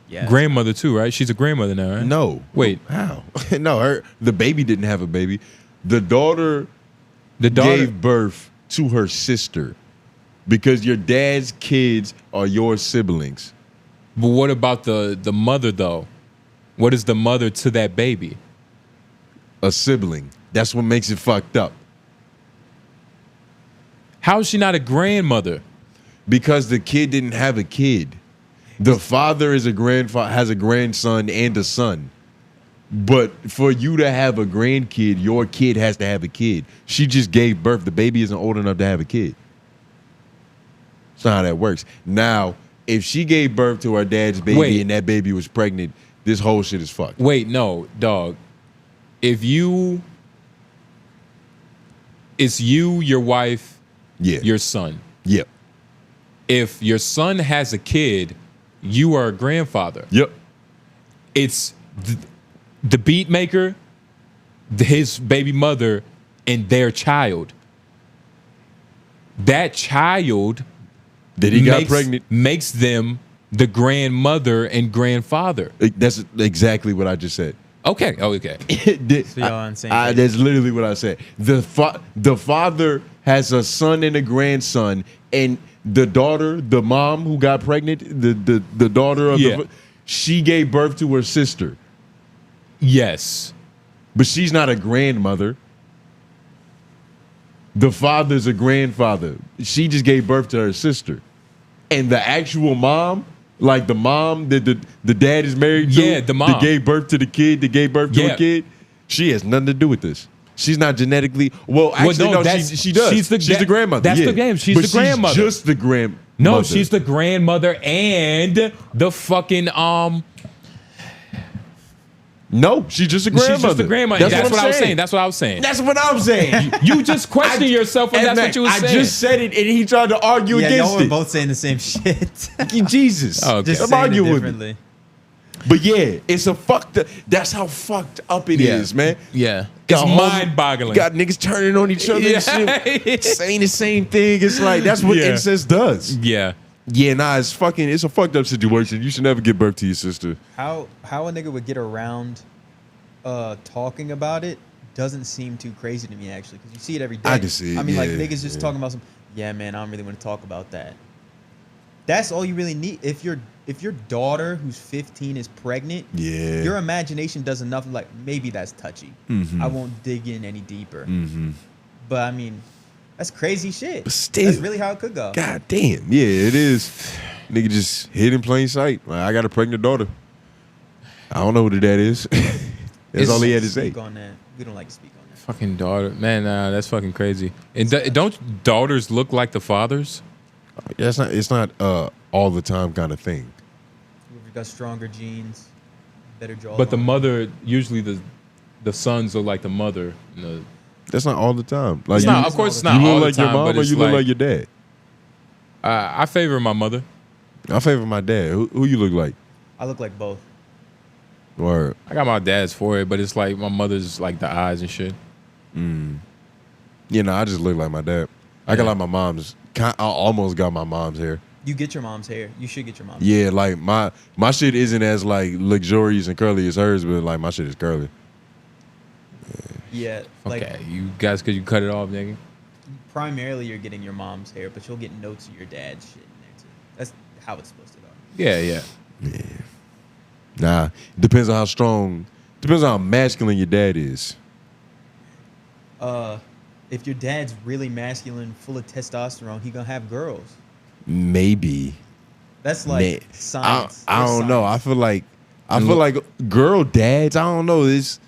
Yeah. Grandmother too, right? She's a grandmother now, right? No. Wait. How? No, the baby didn't have a baby. The daughter gave birth to her sister because your dad's kids are your siblings. But what about the mother though? What is the mother to that baby? A sibling. That's what makes it fucked up. How is she not a grandmother? Because the kid didn't have a kid. The father is has a grandson and a son. But for you to have a grandkid, your kid has to have a kid. She just gave birth. The baby isn't old enough to have a kid. That's not how that works. Now, if she gave birth to her dad's baby and that baby was pregnant, this whole shit is fucked. Wait, no, dog. It's you, your wife, your son. Yep. If your son has a kid, you are a grandfather. Yep. It's the beat maker, his baby mother, and their child. That child got pregnant makes them the grandmother and grandfather. That's exactly what I just said. Okay. Oh, okay. So y'all on the same page. That's literally what I said. The father has a son and a grandson, and the daughter, the mom who got pregnant, the daughter of she gave birth to her sister. Yes. But she's not a grandmother. The father's a grandfather. She just gave birth to her sister. And the actual mom, like the mom that the dad is married to, the mom that gave birth to the kid, that gave birth to a kid, she has nothing to do with this. She's not genetically. Well, actually, no, she does. She's the grandmother. That's the game. She's the grandmother. She's just the grandmother. No, she's the grandmother and the fucking No, she's just a grandmother. She's just a grandmother. That's what I was saying. That's what I'm saying. You just question yourself when that's what you were saying. I just said it, and he tried to argue against y'all it. were both saying the same shit. Jesus. Oh, okay. Just I'm saying it arguing with differently. But yeah, it's a fucked up. That's how fucked up it is, man. Yeah. It's mind-boggling. Got niggas turning on each other and shit, saying the same thing. It's like, that's what incest does. Yeah. Yeah, nah, it's a fucked up situation. You should never give birth to your sister. How a nigga would get around talking about it doesn't seem too crazy to me, actually, because you see it every day. I can see it. I mean, like, niggas just talking about man, I don't really want to talk about that. That's all you really need. If your daughter who's 15 is pregnant, your imagination does enough. Like, maybe that's touchy. I won't dig in any deeper. But I mean, that's crazy shit. But still, that's really how it could go. God damn, yeah, it is. Nigga just hid in plain sight. Like, I got a pregnant daughter. I don't know who the dad is. That's all he had to say. On that. We don't like to speak on that. Fucking daughter, man. That's fucking crazy. And don't daughters look like the fathers? Yeah, it's not all the time kind of thing. We've got stronger genes, better jaw. But the mother, usually the sons look like the mother. That's not all the time. Like, It's not, of course, it's not you all look the like time, your mom but or it's you look like your dad. I favor my mother. I favor my dad. Who you look like? I look like both. Or I got my dad's forehead, but it's like my mother's like the eyes and shit. you know, I just look like my dad. I got like my mom's. I almost got my mom's hair. You get your mom's hair. You should get your mom's. Yeah, like my shit isn't as like luxurious and curly as hers, but like my shit is curly. Yeah, like Okay, you guys, could you cut it off, nigga? primarily you're getting your mom's hair, but you'll get notes of your dad's shit in there too. That's how it's supposed to go. Yeah. Nah, depends on how strong. Depends on how masculine your dad is. If your dad's really masculine, full of testosterone, he gonna have girls. Maybe. That's like science. I don't know. I Science. feel like girl dads. I don't know. This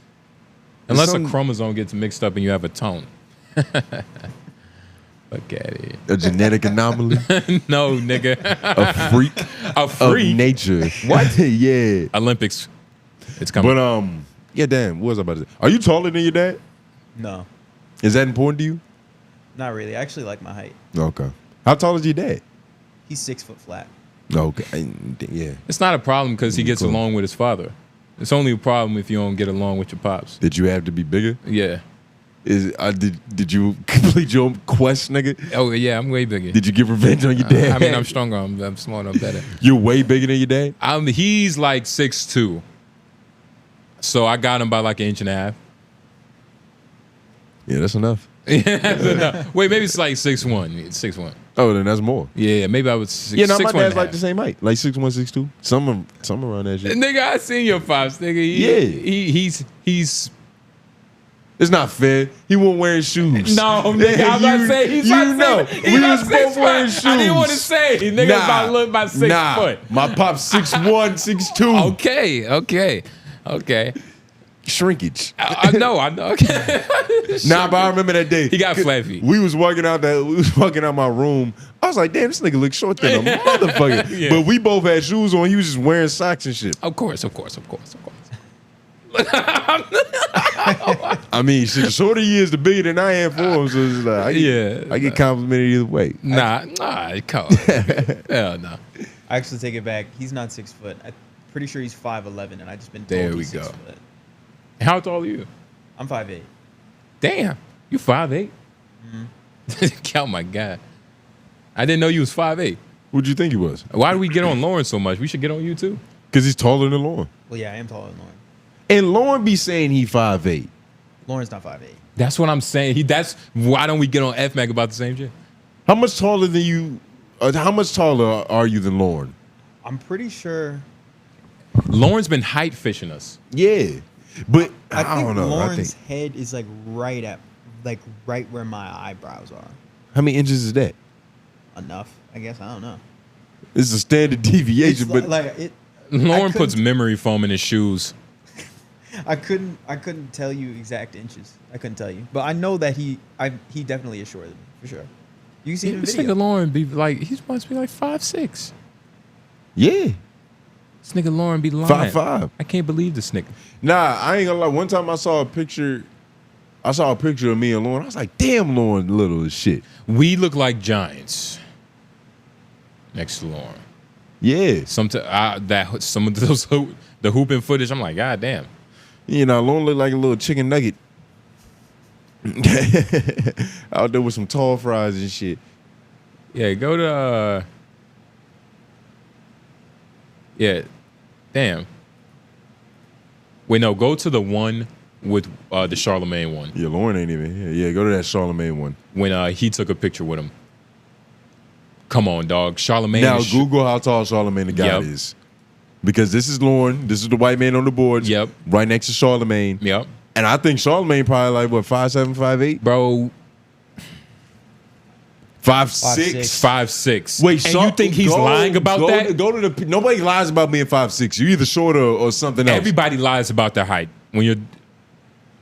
Unless a chromosome gets mixed up and you have a tone. Fuck at it. a genetic anomaly, No, nigga. a freak A freak? of nature. What? Yeah. Olympics. It's coming. But yeah, damn. What was I about to say? Are you taller than your dad? No, Is that important to you? not really. I actually like my height. Okay. How tall is your dad? He's 6 foot flat. Okay. Yeah. It's not a problem because he gets Cool. along with his father. It's only a problem if you don't get along with your pops. Did you have to be bigger? Yeah. Did you complete your own quest, nigga? Oh, yeah, I'm way bigger. Did you get revenge on your dad? I mean, I'm stronger. I'm smarter. I'm better. You're way bigger than your dad? He's like 6'2". So I got him by like 1.5 inches. Yeah, that's enough. No. Wait, maybe it's like 6'1". 6'1". Oh, then that's more. Yeah, maybe I was 6'1". Yeah, no, my 6'1 dad's and a like half. the same height, like 6'1", 6'2". Some around that shit. Nigga, I seen your pops, nigga. He's It's not fair. He won't wear his shoes. no, nigga. I'm not saying he's you not know, six, we was both wearing shoes. I didn't want to say nigga about 6 foot. My pop's 6'1", 6'2". Okay. Shrinkage. I know. Okay. Nah, but I remember that day. He got flat feet. We was walking out my room. I was like, damn, this nigga looks short than a motherfucker. Yeah. But we both had shoes on. He was just wearing socks and shit. Of course. I mean, shit, the shorter he is, the bigger than I am for him. So it's like, I get complimented either way. Nah, come on. Hell no. I actually take it back. He's not 6 foot. I'm pretty sure he's 5'11", and I just been told There he's we 6 go. foot. How tall are you? I'm 5'8". Damn, you 5'8". Oh my god, I didn't know you was 5'8". What'd you think he was? Why do we get on Lauren so much? We should get on you too. Because he's taller than Lauren. Well, yeah, I am taller than Lauren. And Lauren be saying he 5'8". Lauren's not 5'8". That's what I'm saying. That's why don't we get on FMAC about the same shit? How much taller than you? How much taller are you than Lauren? I'm pretty sure. Lauren's been height fishing us. Yeah, but I think don't know. Lauren's head is like right where my eyebrows are. How many inches is that? Enough, I guess. I don't know. It's a standard deviation, but Lauren I puts couldn't- memory foam in his shoes. I couldn't tell you exact inches. I couldn't tell you, but I know that he definitely is shorter than me for sure. You can see it in the This video. nigga Lauren be like, he must be like 5'6". yeah, This nigga Lauren be lying. 5'5". I can't believe this nigga. Nah, I ain't gonna lie. One time I saw a picture of me and Lauren. I was like, damn, Lauren little as shit. We look like giants next to Lauren. Yeah. Some of those the hooping footage, I'm like, god damn. You know, Lauren looked like a little chicken nugget. Out there with some tall fries and shit. Yeah, go to yeah. Damn. Wait, no, go to the one with the Charlemagne one. Yeah, Lauren ain't even here. Yeah, go to that Charlemagne one. When he took a picture with him. Come on, dog. Charlemagne. Now is Google how tall Charlemagne the God Yep. is. Because this is Lauren. This is the white man on the board. Yep. Right next to Charlemagne. Yep. And I think Charlemagne probably like, what, 5'7", 5'8"? Bro. 5'6"? 5'6". Wait, and you think he's lying about that? Go to the. Nobody lies about being 5'6". You're either shorter or something else. Everybody lies about their height when you're.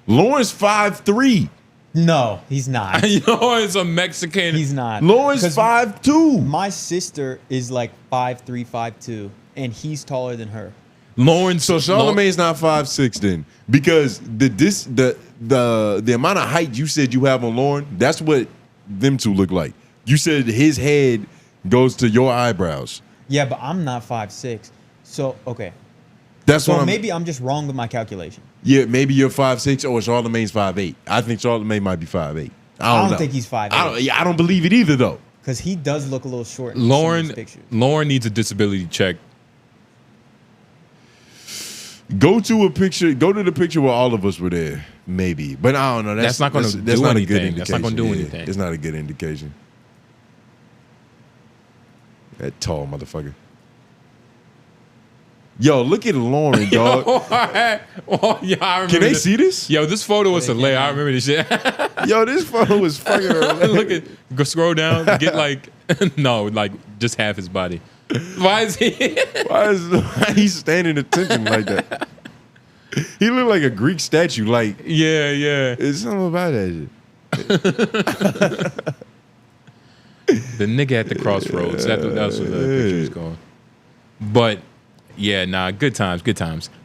Lawrence 5'3". No, he's not. Lawrence a Mexican. He's not. Lawrence 5'2". My sister is like 5'3", 5'2", and he's taller than her. Lawrence. So Charlamagne's not 5'6" then, because the amount of height you said you have on Lauren, that's what them two look like. You said his head goes to your eyebrows. Yeah, but I'm not 5'6". So okay. That's So what maybe I'm just wrong with my calculation. Yeah, maybe you're 5'6" or Charlamagne's 5'8". I think Charlamagne might be 5'8". I don't think he's 5'8". I don't believe it either though. Because he does look a little short. In some of these pictures. Lauren needs a disability check. Go to the picture where all of us were there, maybe. But I don't know. That's not going to do not anything. A good indication. That's not going to do anything. It's not a good indication. That tall motherfucker. Yo, look at Lauren, dog. Oh, yeah, I remember. Can they see this? Yo, this photo was hilarious. I remember this shit. Yo, this photo was fucking hilarious. Look at, go scroll down, get like, no, like just half his body. Why is he? Why is he standing attention like that? He looked like a Greek statue. Like, yeah. It's something about that shit. The nigga at the crossroads. That's what the picture is going. But yeah, nah, good times.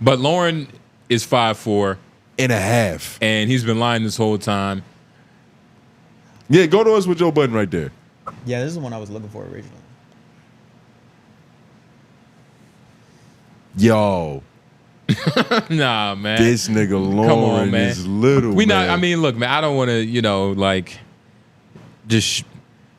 But Lauren is 5'4" and a half, and he's been lying this whole time. Yeah, go to us with Joe Budden right there. Yeah, this is the one I was looking for originally. Yo. Nah, man. This nigga Lauren Come on, man. is little, man. I mean, look, man, I don't want to, like, just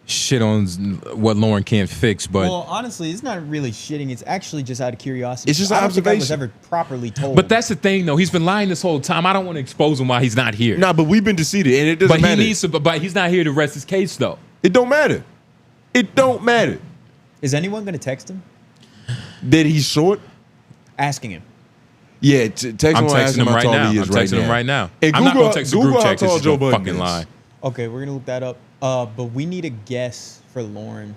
shit on what Lauren can't fix, but... Well, honestly, it's not really shitting. It's actually just out of curiosity. It's just an I don't think I was observation. ever properly told. But that's the thing, though. He's been lying this whole time. I don't want to expose him while he's not here. Nah, but we've been deceived, and it doesn't matter. He needs to, but he's not here to rest his case, though. It don't matter. It don't matter. Is anyone going to text him? That he's short? Asking him. Yeah, text I'm him. texting him right now. I'm texting him right now. And I'm not Google, going to text the Google group how text. This tall is Joe a Budden fucking is. lie. Okay, we're going to look that up. But we need a guess for Lauren.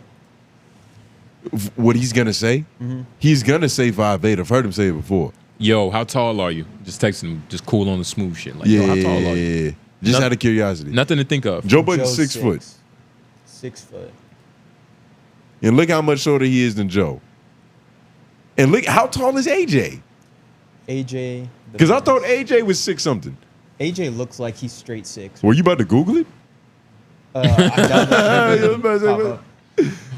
What he's going to say? Mm-hmm. He's going to say 5'8". I've heard him say it before. Yo, how tall are you? Just texting him. Just cool on the smooth shit. Like, yo, how tall are you? Just out of curiosity. Nothing to think of. Joe Budden's Joe's 6 foot. 6 foot. And look how much shorter he is than Joe. And look, how tall is AJ? AJ. Because I thought AJ was 6 something. AJ looks like he's straight 6. Were you about to Google it? I doubt that. Pop up.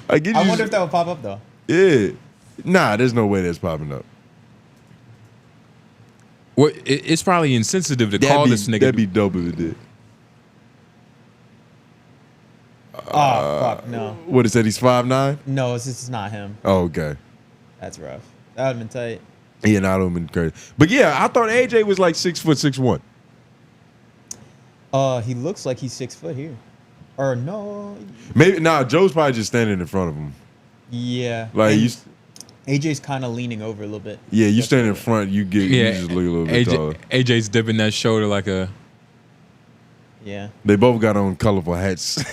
I wonder if that would pop up, though. Yeah. Nah, there's no way that's popping up. Well, it's probably insensitive to call this nigga. That'd be dope if it did. Oh, fuck, no. What, it said he's 5'9"? No, it's not him. Oh, okay. That's rough. That would have been tight. Yeah, nah, that would have been crazy. But yeah, I thought AJ was like 6 foot 6'1". He looks like he's 6 foot here. Or no. Maybe, nah, Joe's probably just standing in front of him. Yeah. Like, And AJ's kind of leaning over a little bit. yeah, you stand in front, you just look a little bit taller. AJ's dipping that shoulder like a... Yeah. They both got on colorful hats.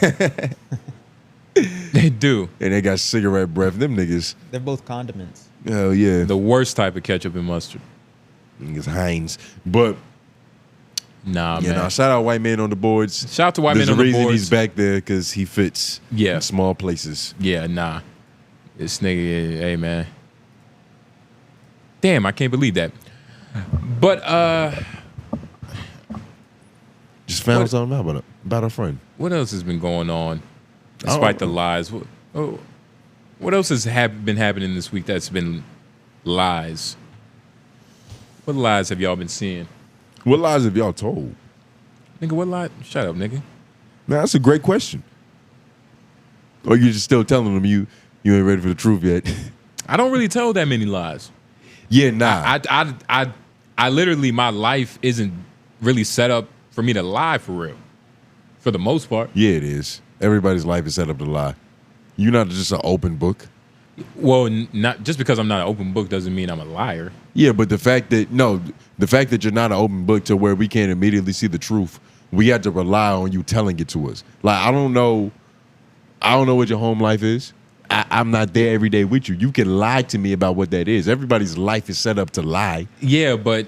They do. And they got cigarette breath. Them niggas. They're both condiments. Hell yeah. The worst type of ketchup and mustard. Niggas Heinz. But nah, yeah, man. nah, shout out White Man on the boards. Shout out to White Man on the There's a reason boards. he's back there because he fits in small places. Yeah, nah. This nigga, hey man. Damn, I can't believe that. But just found something out about a friend. What else has been going on? Despite the lies. What else has been happening this week that's been lies? What lies have y'all been seeing? What lies have y'all told? Nigga, what lie? Shut up, nigga. Man, that's a great question. Or you just still telling them you ain't ready for the truth yet? I don't really tell that many lies. Yeah, nah. I literally, my life isn't really set up for me to lie for real. For the most part. Yeah, it is. Everybody's life is set up to lie. You're not just an open book. Well, not just because I'm not an open book doesn't mean I'm a liar. Yeah, but the fact that you're not an open book to where we can't immediately see the truth, we had to rely on you telling it to us. Like, I don't know I don't know what your home life is. I'm not there every day with you. You can lie to me about what that is. Everybody's life is set up to lie. Yeah, but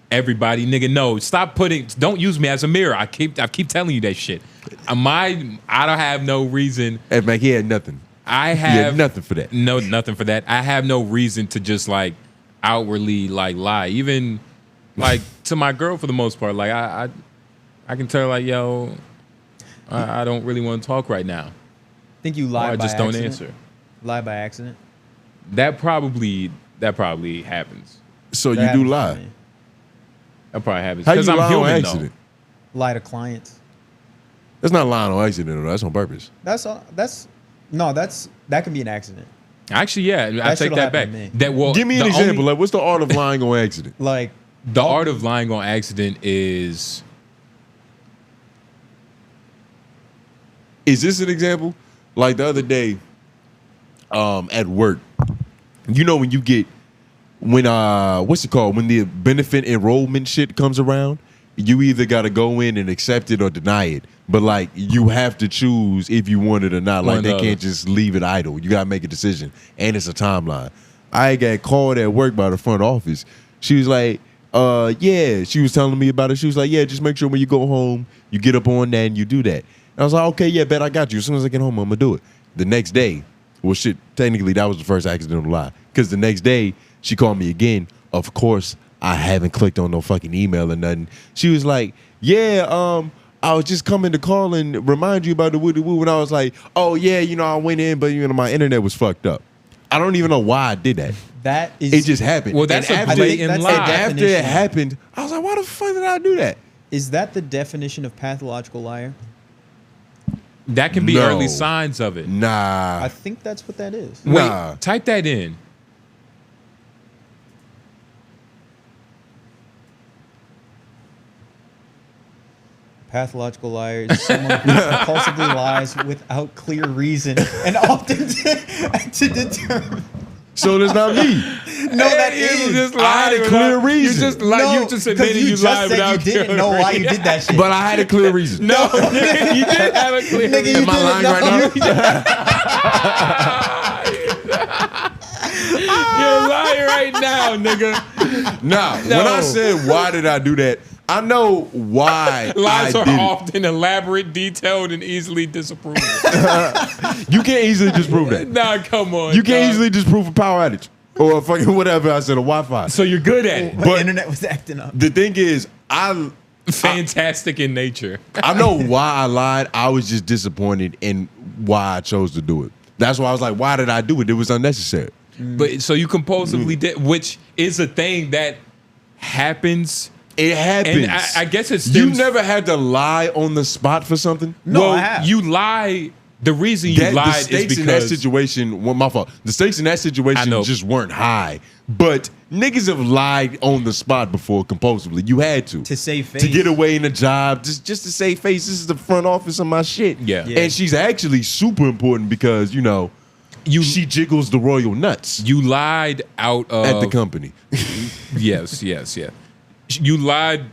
everybody, nigga. No, stop putting. Don't use me as a mirror. I keep telling you that shit. I don't have no reason. Hey, man, he had nothing. He had nothing for that. No, nothing for that. I have no reason to just like outwardly like lie. Even like to my girl for the most part. Like I can tell her like, yo, I don't really want to talk right now. Think you lie by accident? Don't answer. Lie by accident? That probably happens. So That you do happens to lie. me. That probably happens. How you Because lie I'm on human accident? though. Lie to clients. That's not lying on accident, though. That's on purpose. That can be an accident. Actually, yeah, I That take shit'll that happen back. to me. Give me an example. Like, what's the art of lying on accident? Like The art of lying on accident is this an example? Like the other day, at work, you know when you get what's it called? When the benefit enrollment shit comes around, you either got to go in and accept it or deny it. But like you have to choose if you want it or not. Like they can't just leave it idle. You gotta make a decision, and it's a timeline. I got called at work by the front office. She was like, yeah. She was telling me about it. She was like, yeah, just make sure when you go home, you get up on that and you do that. And I was like, okay, yeah, bet I got you. As soon as I get home, I'm gonna do it. The next day, well, shit, technically that was the first accidental lie. Because the next day, she called me again. Of course, I haven't clicked on no fucking email or nothing. She was like, yeah, I was just coming to call and remind you about the woo-woo. And I was like, oh, yeah, I went in, but, my internet was fucked up. I don't even know why I did that. It just happened. Well, that's and a blatant lie. And after it happened, I was like, why the fuck did I do that? Is that the definition of pathological liar? That can be No. early signs of it. Nah. I think that's what that is. Nah. Wait, type that in. Pathological liar is someone who compulsively lies without clear reason and often to determine. So that's not me. No, that is. just I had a clear reason. You just lied. No, You just 'cause admitted you just lied said without you didn't know why you did that shit. But I had a clear reason. No, nigga, you did have a clear Nigga, you Am I lying didn't right now? You're a liar right now, nigga. Nah. No. When I said, why did I do that? I know why Lies I are did it. often elaborate, detailed, and easily disapproved. You can't easily disprove that. Nah, come on. You can't dog. easily disprove a power outage or a fucking whatever I said, a Wi-Fi. So you're good at it. But the internet was acting up. The thing is, Fantastic in nature. I know why I lied. I was just disappointed in why I chose to do it. That's why I was like, why did I do it? It was unnecessary. But so you compulsively did, which is a thing that happens. It happens. And I guess it You stems. never had to lie on the spot for something? No, well, I have. you lie. The reason you The lied stakes is in that because situation, well, my fault. The stakes in that I situation know. just weren't high. But niggas have lied on the spot before compulsively. You had to save face. to get away in a job, just to save face. This is the front office of my shit. Yeah. Yeah. And she's actually super important because she jiggles the royal nuts you lied out of at the company. Yes. You lied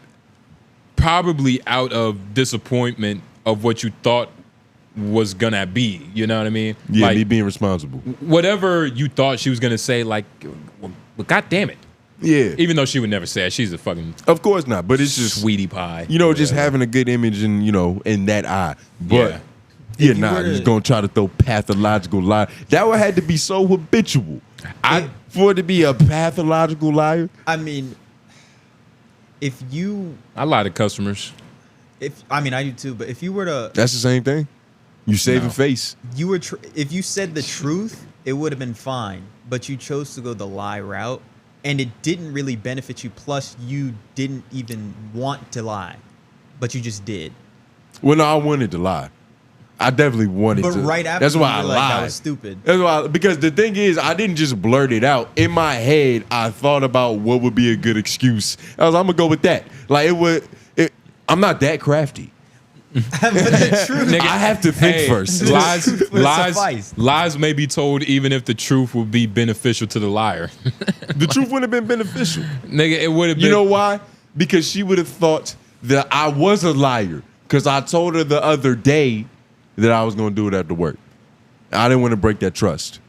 probably out of disappointment of what you thought was gonna be. You know what I mean? Yeah, like, me being responsible. whatever you thought she was gonna say, like, well, God damn it. Yeah, Even though she would never say it, she's a fucking of course not. But it's just sweetie pie. just having a good image and in that eye. But Yeah. just gonna try to throw pathological lie. That would have to be so habitual. For it to be a pathological liar. I mean, if you, I lie to customers. I do too. But if you were to, That's the same thing. You saving face. if you said the truth, it would have been fine. But you chose to go the lie route, and it didn't really benefit you. Plus, you didn't even want to lie, but you just did. Well, no, I wanted to lie. I definitely wanted to. But right after, that's why I you were lied. like, that was stupid. That's why, because the thing is, I didn't just blurt it out. In my head, I thought about what would be a good excuse. I was, I'm gonna go with that. Like I'm not that crafty. But the truth, Nigga, I have to think first. Lies may be told even if the truth would be beneficial to the liar. The truth would have been beneficial. Nigga, it would have been. You know why? Because she would have thought that I was a liar. Because I told her the other day that I was gonna do it after work. I didn't want to break that trust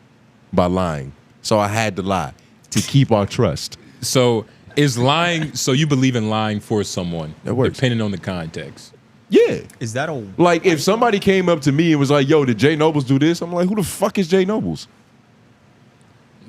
by lying, so I had to lie to keep our trust. So is lying? So you believe in lying for someone, That works. depending on the context. Yeah. Is that a Like, if somebody came up to me and was like, yo, did Jay Nobles do this? I'm like, who the fuck is Jay Nobles?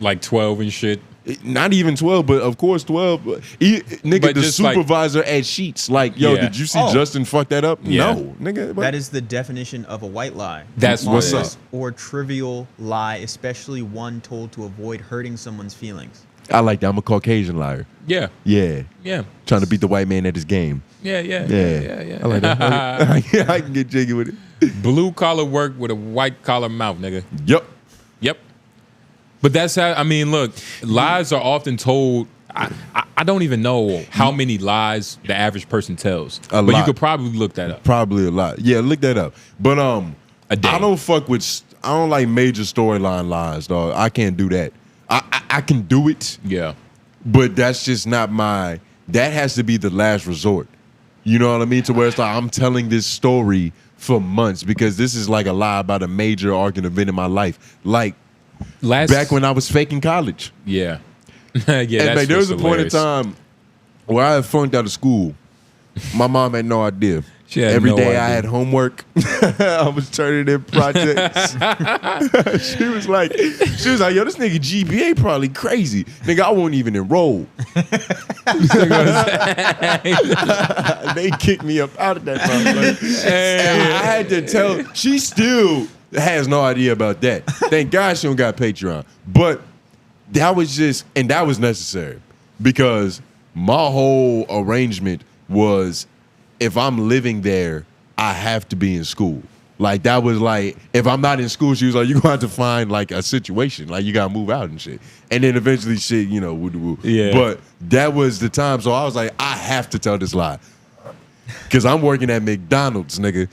Like 12 and shit. Not even 12, but of course 12. Nigga, But the just like- supervisor at Sheets. Like, yo, Yeah. did you see Oh. Justin fuck that up? Yeah. No, nigga. that is the definition of a white lie. That's what What's it up? is. Or trivial lie, especially one told to avoid hurting someone's feelings. I like that. I'm a Caucasian liar. Yeah. Yeah. Yeah. Trying to beat the white man at his game. Yeah. Yeah. Yeah. I like that. I can get jiggy with it. Blue collar work with a white collar mouth, nigga. Yep. Yep. But that's how, I mean, look, lies are often told. I don't even know how many lies the average person tells. A but you lot. could probably look that up. Probably a lot. Yeah, look that up. But A day. I don't fuck with. I don't like major storyline lies, dog. I can't do that. I can do it, Yeah. but that's just not my. That has to be the last resort. You know what I mean? To where it's like I'm telling this story for months because this is like a lie about a major arguing event in my life. Like back when I was faking college. Yeah. Yeah. And That's like, there was a what's point in hilarious. time where I had flunked out of school. My mom had no idea. She had Every no day I idea. had homework. I was turning in projects. she was like, yo, this nigga GPA probably crazy. Nigga, I won't even enroll. They kicked me up out of that motherfucker. And I had to tell, she still has no idea about that. Thank God she don't got Patreon. But that was just, and that was necessary because my whole arrangement was if I'm living there, I have to be in school. Like, that was like, if I'm not in school, she was like, you're going to have to find like a situation. Like, you got to move out and shit. And then eventually shit, you know, woo. Yeah. But that was the time. So I was like, I have to tell this lie. Because I'm working at McDonald's, nigga.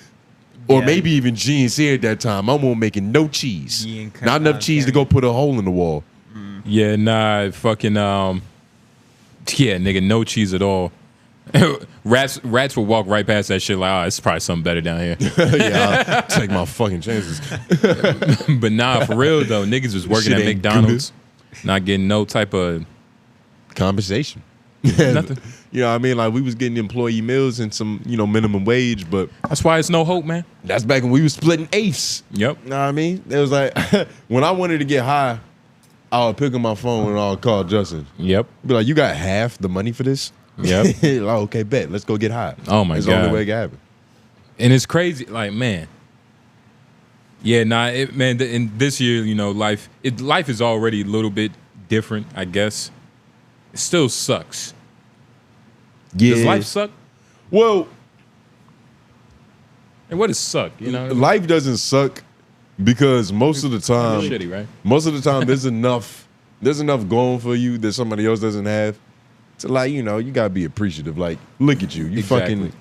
Or Yeah. maybe even GNC at that time. I'm making no cheese. Not enough cheese to go put a hole in the wall. Yeah, nah, fucking, yeah, nigga, no cheese at all. Rats will walk right past that shit like, oh, it's probably something better down here. Yeah, I'll take my fucking chances. But nah, for real though, niggas was working Shit at ain't McDonald's, not getting no type of Compensation. nothing. You know what I mean? Like, we was getting employee meals and some, you know, minimum wage, but That's why it's no hope, man. that's back when we was splitting eighths. Yep. You know what I mean? It was like, when I wanted to get high, I would pick up my phone and I'll call Justin. Yep. Be like, you got half the money for this? Yep. Like, okay, bet. Let's go get high. Oh my It's God. the only way it can happen. And it's crazy, like, man. Yeah, nah, in this year, you know, life is already a little bit different, I guess. It still sucks. Yeah. Does life suck? Well, And what does suck? You know, life doesn't suck because most of the time, shitty, right? most of the time there's enough going for you that somebody else doesn't have. So, like, you know, you gotta be appreciative. Like, look at you. Exactly.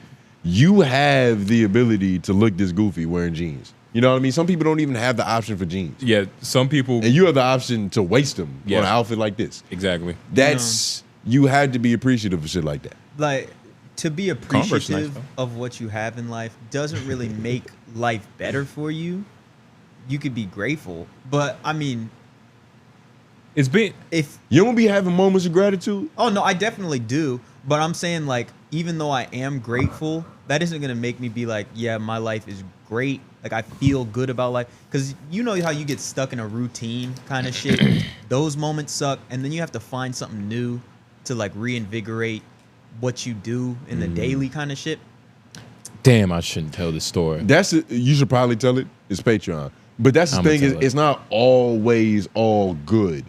You have the ability to look this goofy wearing jeans. You know what I mean? Some people don't even have the option for jeans. Yeah, some people. And you have the option to waste them Yeah. on an outfit like this. Exactly. That's, you had to be appreciative of shit like that. Like, to be Converse nice, appreciative though. of what you have in life doesn't really make life better for you. You could be grateful, but I mean, It's been. if You don't be having moments of gratitude? oh no, I definitely do, but I'm saying, like, even though I am grateful, that isn't gonna make me be like, yeah, my life is great. Like, I feel good about life, because you know how you get stuck in a routine kind of shit. Those moments suck, and then you have to find something new to like reinvigorate what you do in the daily kind of shit. Damn, I shouldn't tell this story. That's it. You should probably tell it. It's Patreon. But that's the I'ma thing, is tell it. it's not always all good.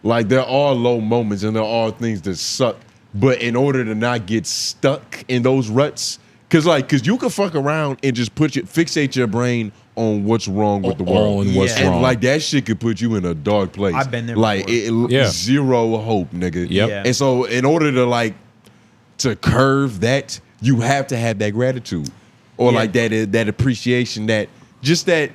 Like, there are low moments and there are things that suck. But in order to not get stuck in those ruts, cause you can fuck around and just fixate your brain on what's wrong with the world. On what's Yeah. wrong. And like, that shit could put you in a dark place. I've been there Like, before. Yeah. zero hope, nigga. Yep. Yeah. And so in order to like to curve that, you have to have that gratitude or Yeah. like that appreciation, that just that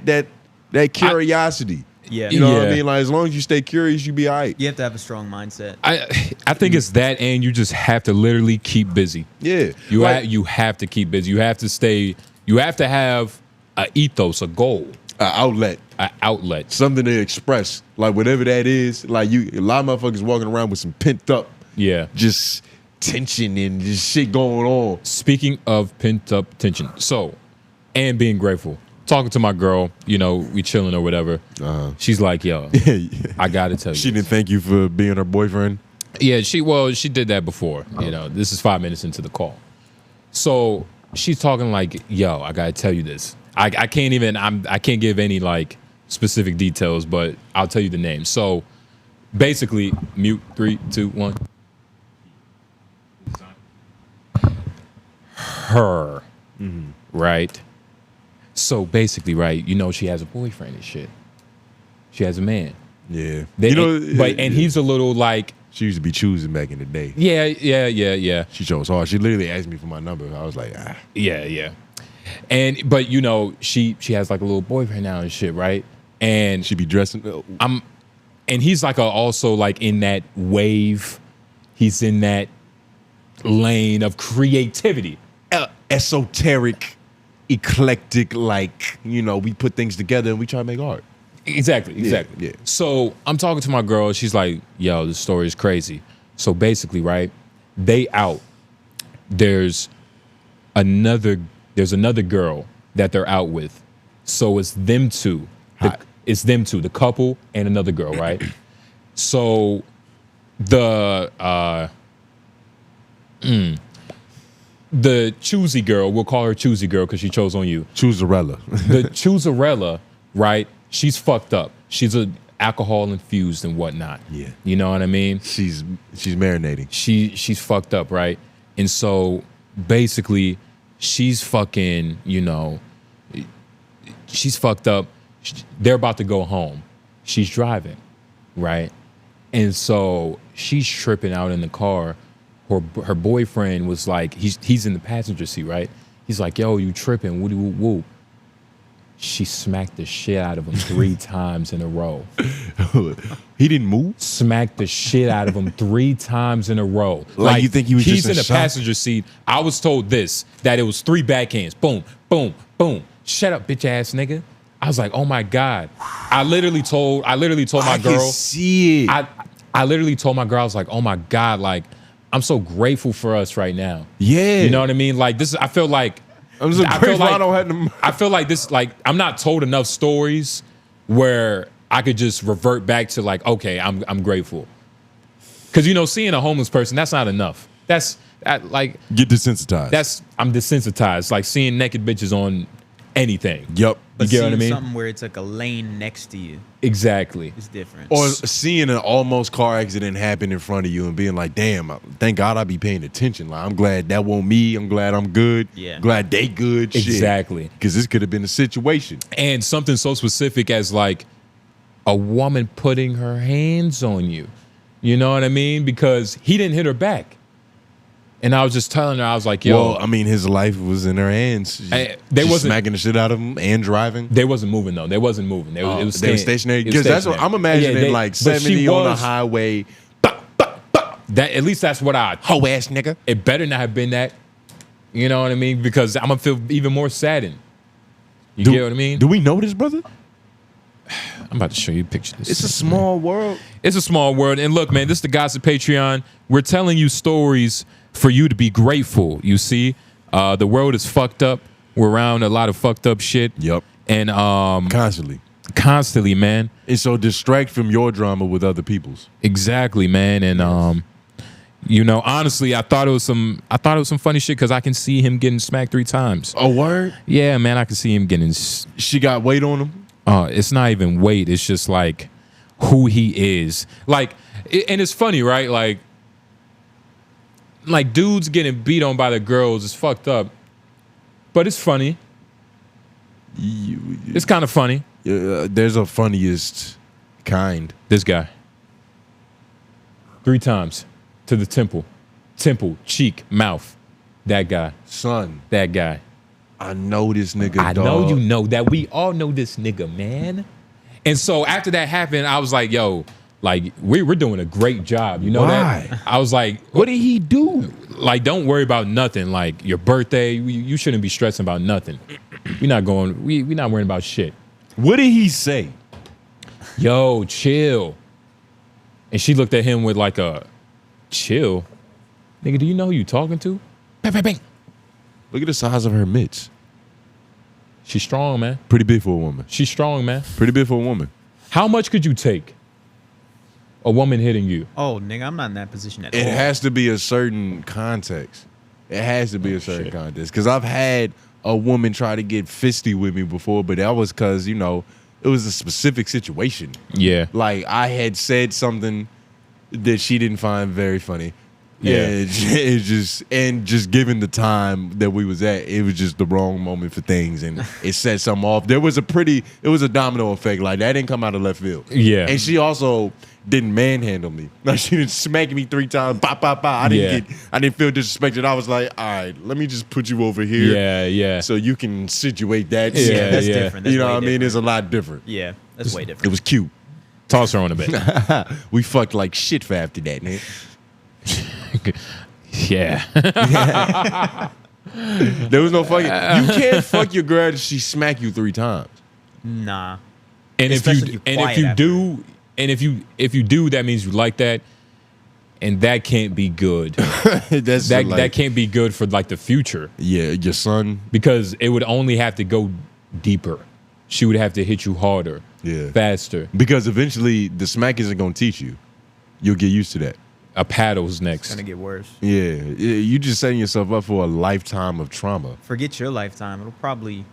curiosity. Yeah. You know what I Yeah. mean? Like, as long as you stay curious, you be all right. You have to have a strong mindset. I think it's that, and you just have to literally keep busy. Yeah. You Like, you have to keep busy. You have to stay. You have to have a ethos, a goal, an outlet, something to express, like whatever that is. Like a lot of motherfuckers walking around with some pent up, just tension and just shit going on. Speaking of pent up tension, and being grateful. Talking to my girl, you know, we chilling or whatever. She's like, yo, I gotta tell you. She didn't thank you for being her boyfriend? Yeah, she did that before. You know, this is 5 minutes into the call. So she's talking like, yo, I gotta tell you this. I can't give any like specific details, but I'll tell you the name. So basically, mute 3, 2, 1. Her, right? So basically, right, you know, she has a boyfriend and shit. She has a man. Yeah. And he's a little like. She used to be choosing back in the day. Yeah. She chose hard. She literally asked me for my number. I was like, ah. Yeah. But you know, she has like a little boyfriend now and shit, right? And she be dressing. And he's like also like in that wave. He's in that lane of creativity. Esoteric, eclectic, like, you know, we put things together and we try to make art. Exactly. Yeah. So I'm talking to my girl. She's like, yo, this story is crazy. So basically, right, they out. There's another girl that they're out with. So it's them two. The couple and another girl, right? So the choosy girl, we'll call her choosy girl because she chose on you. Choosarella. The choosarella, right? She's fucked up. She's alcohol infused and whatnot. Yeah. You know what I mean? She's marinating. She's fucked up, right? And so basically, she's fucking, you know, she's fucked up. They're about to go home. She's driving, right? And so she's tripping out in the car. Her boyfriend was like, he's in the passenger seat, right? He's like, yo, you tripping, woody woo woo. She smacked the shit out of him 3 times in a row. He didn't move? Smacked the shit out of him 3 times in a row. Like you think he was he's just in the passenger seat. I was told that it was 3 backhands. Boom, boom, boom. Shut up, bitch ass nigga. I was like, oh my God. I literally told my girl. I can see it. I literally told my girl, I was like, oh my God, like, I'm so grateful for us right now. Yeah. You know what I mean? Like this, I feel like I'm so grateful I don't have them. I feel like this, like I'm not told enough stories where I could just revert back to like, okay, I'm grateful. Cause you know, seeing a homeless person, that's not enough. Like get desensitized. I'm desensitized. Like seeing naked bitches on anything. Yep. But you get what I mean? Something where it's like a lane next to you. Exactly. It's different. Or seeing an almost car accident happen in front of you and being like, damn, thank God I be paying attention. Like, I'm glad that wasn't me. I'm glad I'm good. Yeah. Glad they good. Exactly. Because this could have been a situation. And something so specific as like a woman putting her hands on you. You know what I mean? Because he didn't hit her back. And I was just telling her, I was like, yo. Well, I mean, his life was in her hands. They wasn't smacking the shit out of him and driving. They wasn't moving, though. They wasn't moving. They were stationary. Because that's what I'm imagining, like 70 on the highway. That at least that's what hoe ass nigga. It better not have been that. You know what I mean? Because I'm going to feel even more saddened. You get what I mean? Do we know this, brother? I'm about to show you a picture of this. It's a small world. It's a small world. And look, man, this is the Gossip Patreon. We're telling you stories for you to be grateful, you see? The world is fucked up. We're around a lot of fucked up shit. Yep. And constantly, man. And so distract from your drama with other people's. Exactly, man. And you know, honestly, I thought it was some funny shit because I can see him getting smacked 3 times. Oh, word? Yeah, man, I can see him getting. She got weight on him? It's not even weight. It's just like who he is. Like, and it's funny, right? Like dudes getting beat on by the girls is fucked up, but it's funny. It's kind of funny. There's a funniest kind. This guy. 3 times to the temple, cheek, mouth. That guy. Son. That guy. I know this nigga, I know you know that. We all know this nigga, man. And so after that happened, I was like, yo, like, we're doing a great job. You know that? I was like, what did he do? Like, don't worry about nothing. Like, your birthday, you shouldn't be stressing about nothing. We not going. We not worrying about shit. What did he say? Yo, chill. And she looked at him with like a chill. Nigga, do you know who you talking to? Bang, bang, bang. Look at the size of her mitts. She's strong, man. Pretty big for a woman. She's strong, man. Pretty big for a woman. How much could you take? A woman hitting you? Oh, nigga, I'm not in that position at all. It has to be a certain context. It has to be a certain context. Because I've had a woman try to get fisty with me before, but that was because, you know, it was a specific situation. Yeah. Like, I had said something that she didn't find very funny. Yeah. And just given the time that we was at, it was just the wrong moment for things, and it set something off. It was a domino effect. Like, that didn't come out of left field. Yeah. And she also didn't manhandle me. Like, she didn't smack me 3 times. Bop, bop, bop. I didn't feel disrespected. I was like, all right, let me just put you over here. Yeah, yeah. So you can situate that. Yeah, that's different. That's you know way what I mean? different. It's a lot different. Yeah, that's way It different. was cute. Toss her on a bed. We fucked like shit for after that, man. Yeah. There was no fucking. You can't fuck your girl if she smack you 3 times. Nah. And Especially if you do, that means you like that, and that can't be good. that can't be good for like the future. Yeah, your son. Because it would only have to go deeper. She would have to hit you harder, faster. Because eventually the smack isn't gonna teach you. You'll get used to that. A paddle's next. It's gonna get worse. Yeah, you just setting yourself up for a lifetime of trauma. Forget your lifetime. It'll probably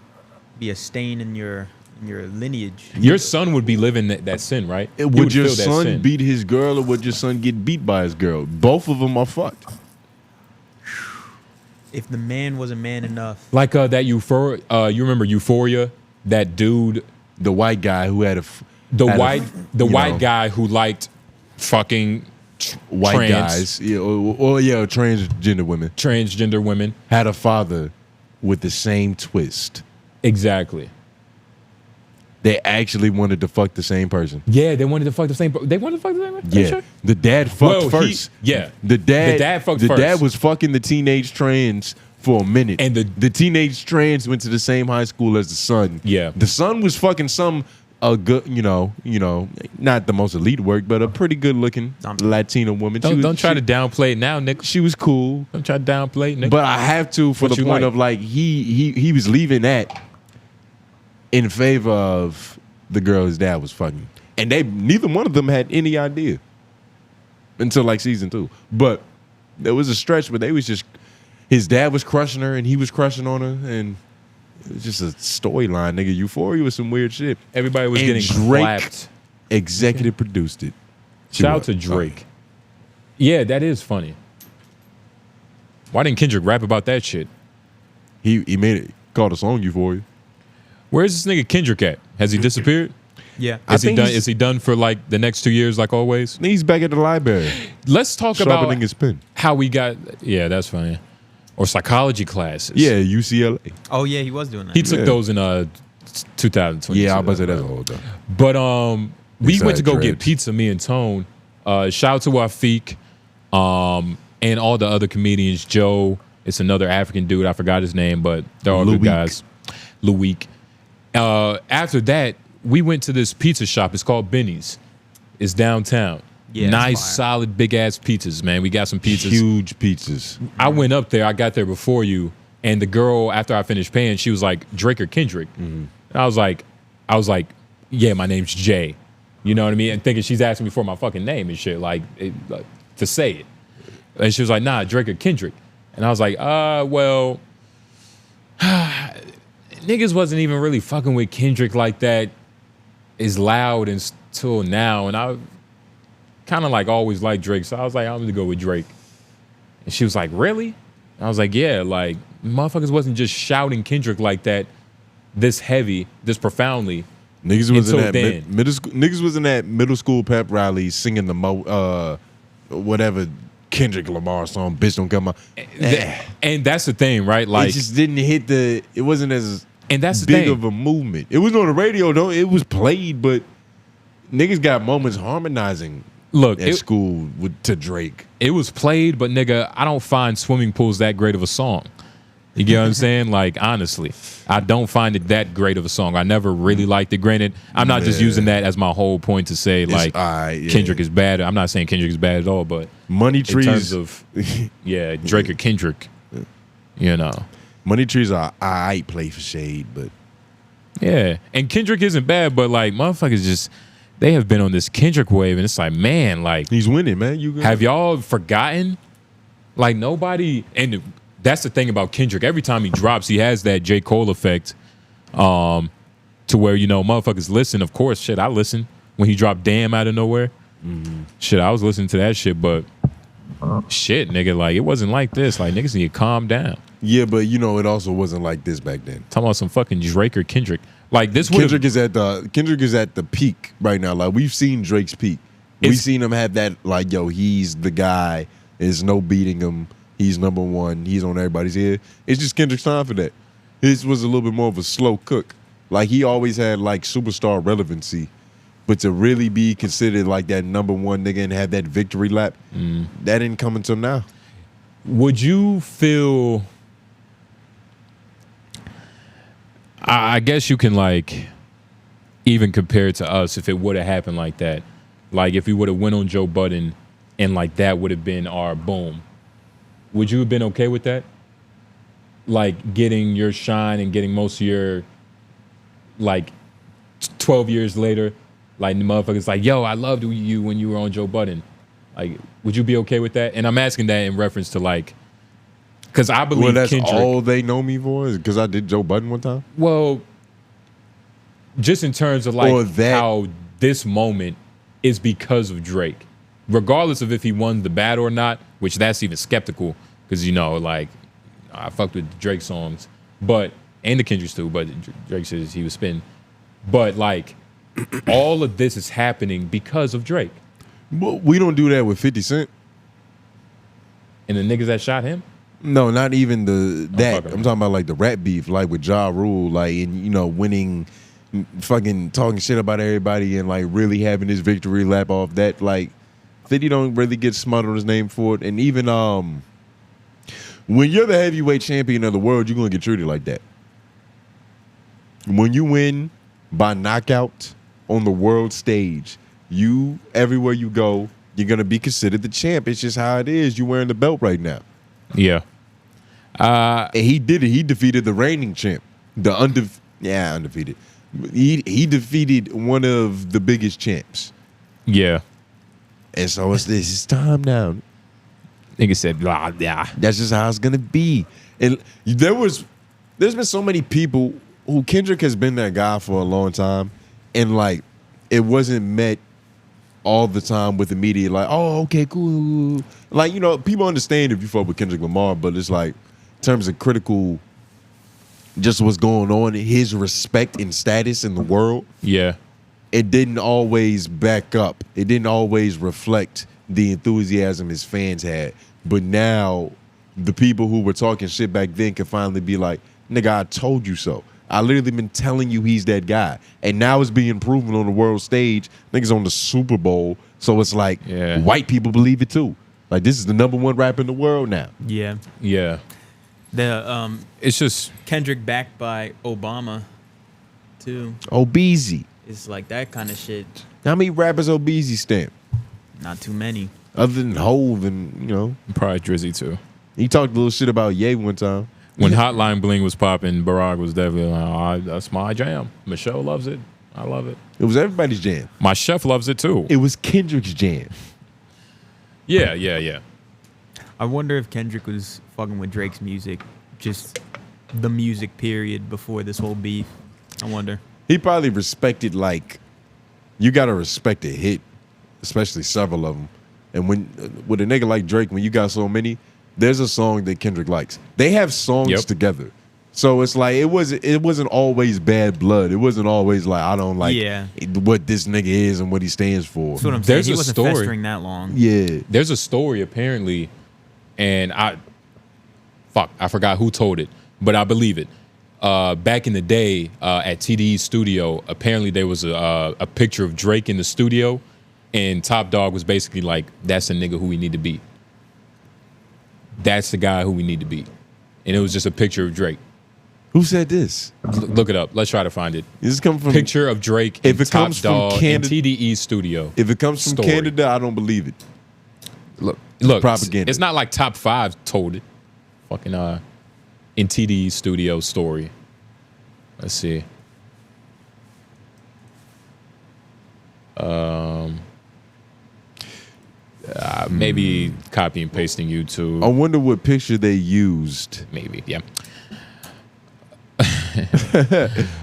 be a stain in your lineage. Your son would be living that sin, right? He Would your feel that son sin. beat his girl, or would your son get beat by his girl? Both of them are fucked. If the man wasn't man enough. Like that Euphoria? You remember Euphoria? That dude, The white guy who had the white guy who liked fucking white guys, transgender women, transgender women, had a father with the same twist. Exactly. They actually wanted to fuck the same person. Yeah, they wanted to fuck the same. They wanted to fuck the same person. Yeah, Sure? the dad fucked first. The dad fucked first. The dad was fucking the teenage trans for a minute, and the teenage trans went to the same high school as the son. Yeah, the son was fucking some good, you know, not the most elite work, but a pretty good looking Latina woman. Don't try to downplay it now, Nick. She was cool. Don't try to downplay it, Nick. But I have to for the point of like he was leaving that in favor of the girl his dad was fucking, and neither one of them had any idea until like season 2. But there was a stretch where they was just, his dad was crushing her and he was crushing on her, and it was just a storyline, nigga. Euphoria was some weird shit. Everybody was getting Drake clapped. Executive produced it. Shout out to Drake. Yeah, that is funny. Why didn't Kendrick rap about that shit? He made it, called a song Euphoria. Where's this nigga Kendrick at? Has he disappeared? Yeah. Is he done for like the next 2 years, like always? He's back at the library. Let's talk sharpening about his pen. How we got. Yeah, that's funny. Or psychology classes. Yeah, UCLA. Oh yeah, he was doing that. He took those in 2020. Yeah, I was about to say that's old though. But we went to go get pizza, me and Tone. Shout out to 𝙼𝙃, and all the other comedians. Joe, it's another African dude. I forgot his name, but they're all good guys. Louis. After that, we went to this pizza shop. It's called Benny's. It's downtown. Yeah, nice, solid, big ass pizzas, man. We got some pizzas. Huge pizzas. I went up there. I got there before you, and the girl, after I finished paying, she was like, Drake or Kendrick? And I was like, yeah, my name's Jay. You know what I mean? And thinking she's asking me for my fucking name and shit, like to say it. And she was like, nah, Drake or Kendrick. And I was like, well, niggas wasn't even really fucking with Kendrick like that. Is loud until now, and I kind of like always liked Drake, so I was like, I'm gonna go with Drake. And she was like, really? And I was like, yeah, like motherfuckers wasn't just shouting Kendrick like that, this heavy, this profoundly. Niggas was in that middle school. Niggas was in that middle school pep rally singing the whatever Kendrick Lamar song, "Bitch Don't Come Out." And that's the thing, right? Like, it just didn't hit the. It wasn't as. And that's the big thing. of a movement. It was on the radio though. It was played, but niggas got moments harmonizing. Look, at school to Drake. It was played, but nigga, I don't find Swimming Pool's that great of a song. You get what I'm saying? Like, honestly, I don't find it that great of a song. I never really liked it. Granted, I'm not just using that as my whole point to say, like, Kendrick is bad. I'm not saying Kendrick is bad at all, but Money Trees, in terms of, Drake or Kendrick, you know. Money Trees are I play for shade, but. Yeah, and Kendrick isn't bad, but, like, motherfuckers just, they have been on this Kendrick wave, and it's like, man, like. He's winning, man. Have y'all forgotten? Like, nobody, and that's the thing about Kendrick. Every time he drops, he has that J. Cole effect to where, you know, motherfuckers listen. Of course, shit, I listen when he dropped Damn out of nowhere. Shit, I was listening to that shit, but shit, nigga, like, it wasn't like this. Like, niggas need to calm down. Yeah, but, you know, it also wasn't like this back then. Talking about some fucking Drake or Kendrick. Like, this Kendrick is at the peak right now. Like, we've seen Drake's peak. We've seen him have that, like, yo, he's the guy. There's no beating him. He's number one. He's on everybody's head. It's just Kendrick's time for that. His was a little bit more of a slow cook. Like, he always had, like, superstar relevancy. But to really be considered, like, that number one nigga and have that victory lap, that didn't come until now. Would you feel... I guess you can, like, even compare it to us if it would have happened like that. Like, if we would have went on Joe Budden and, like, that would have been our boom. Would you have been okay with that? Like, getting your shine and getting most of your, like, 12 years later, like, the motherfuckers like, yo, I loved you when you were on Joe Budden. Like, would you be okay with that? And I'm asking that in reference to, like, because I believe that's Kendrick, all they know me for is because I did Joe Budden one time? Well, just in terms of, like, how this moment is because of Drake. Regardless of if he won the battle or not, which that's even skeptical, because, you know, like, I fucked with Drake songs, but, and the Kendrick's too, but Drake says he was spitting. But, like, all of this is happening because of Drake. Well, we don't do that with 50 Cent. And the niggas that shot him? No, not even that. I'm talking about, like, the rap beef, like, with Ja Rule, like, and, you know, winning, fucking talking shit about everybody and, like, really having his victory lap off that, like, 50 don't really get smart on his name for it. And even when you're the heavyweight champion of the world, you're going to get treated like that. When you win by knockout on the world stage, everywhere you go, you're going to be considered the champ. It's just how it is. You're wearing the belt right now. Yeah. And he did it. He defeated the reigning champ. Undefeated. He defeated one of the biggest champs. Yeah. And so it's time now. Nigga said, blah, yeah. That's just how it's gonna be. And there's been so many people who Kendrick has been that guy for a long time, and, like, it wasn't met all the time with the media, like, oh, okay, cool. Like, you know, people understand if you fuck with Kendrick Lamar, but it's like, in terms of critical, just what's going on, his respect and status in the world. Yeah. It didn't always back up. It didn't always reflect the enthusiasm his fans had. But now, the people who were talking shit back then can finally be like, nigga, I told you so. I literally been telling you he's that guy. And now it's being proven on the world stage. Niggas on the Super Bowl. So it's like, white people believe it too. Like, this is the #1 rapper in the world now. Yeah. Yeah. It's just Kendrick backed by Obama, too. Obeezy. It's like that kind of shit. How many rappers Obeezy stamp? Not too many. Other than Hove and, you know. Probably Drizzy, too. He talked a little shit about Ye one time. When Hotline Bling was popping, Barack was definitely like, oh, that's my jam. Michelle loves it. I love it. It was everybody's jam. My chef loves it, too. It was Kendrick's jam. Yeah. I wonder if Kendrick was fucking with Drake's music, just the music period before this whole beef. I wonder. He probably respected, like, you got to respect a hit, especially several of them. And with a nigga like Drake, when you got so many, there's a song that Kendrick likes. They have songs together. So it's like, it wasn't always bad blood. It wasn't always like, I don't like what this nigga is and what he stands for. That's what I'm saying. He wasn't festering that long. Yeah. There's a story, apparently, and I forgot who told it, but I believe it. Back in the day, at TDE's studio, apparently there was a picture of Drake in the studio, and Top Dog was basically like, that's a nigga who we need to be. That's the guy who we need to be. and it was just a picture of Drake. Who said this? Look it up. Let's try to find it. This comes from Picture of Drake if in it comes Top Dog from in Canada, TDE studio. If it comes from story. Canada, I don't believe it. Look, propaganda. It's not like Top 5 told it. Fucking in TDE studio story. Let's see. Maybe copy and pasting YouTube. I wonder what picture they used. Maybe, yeah.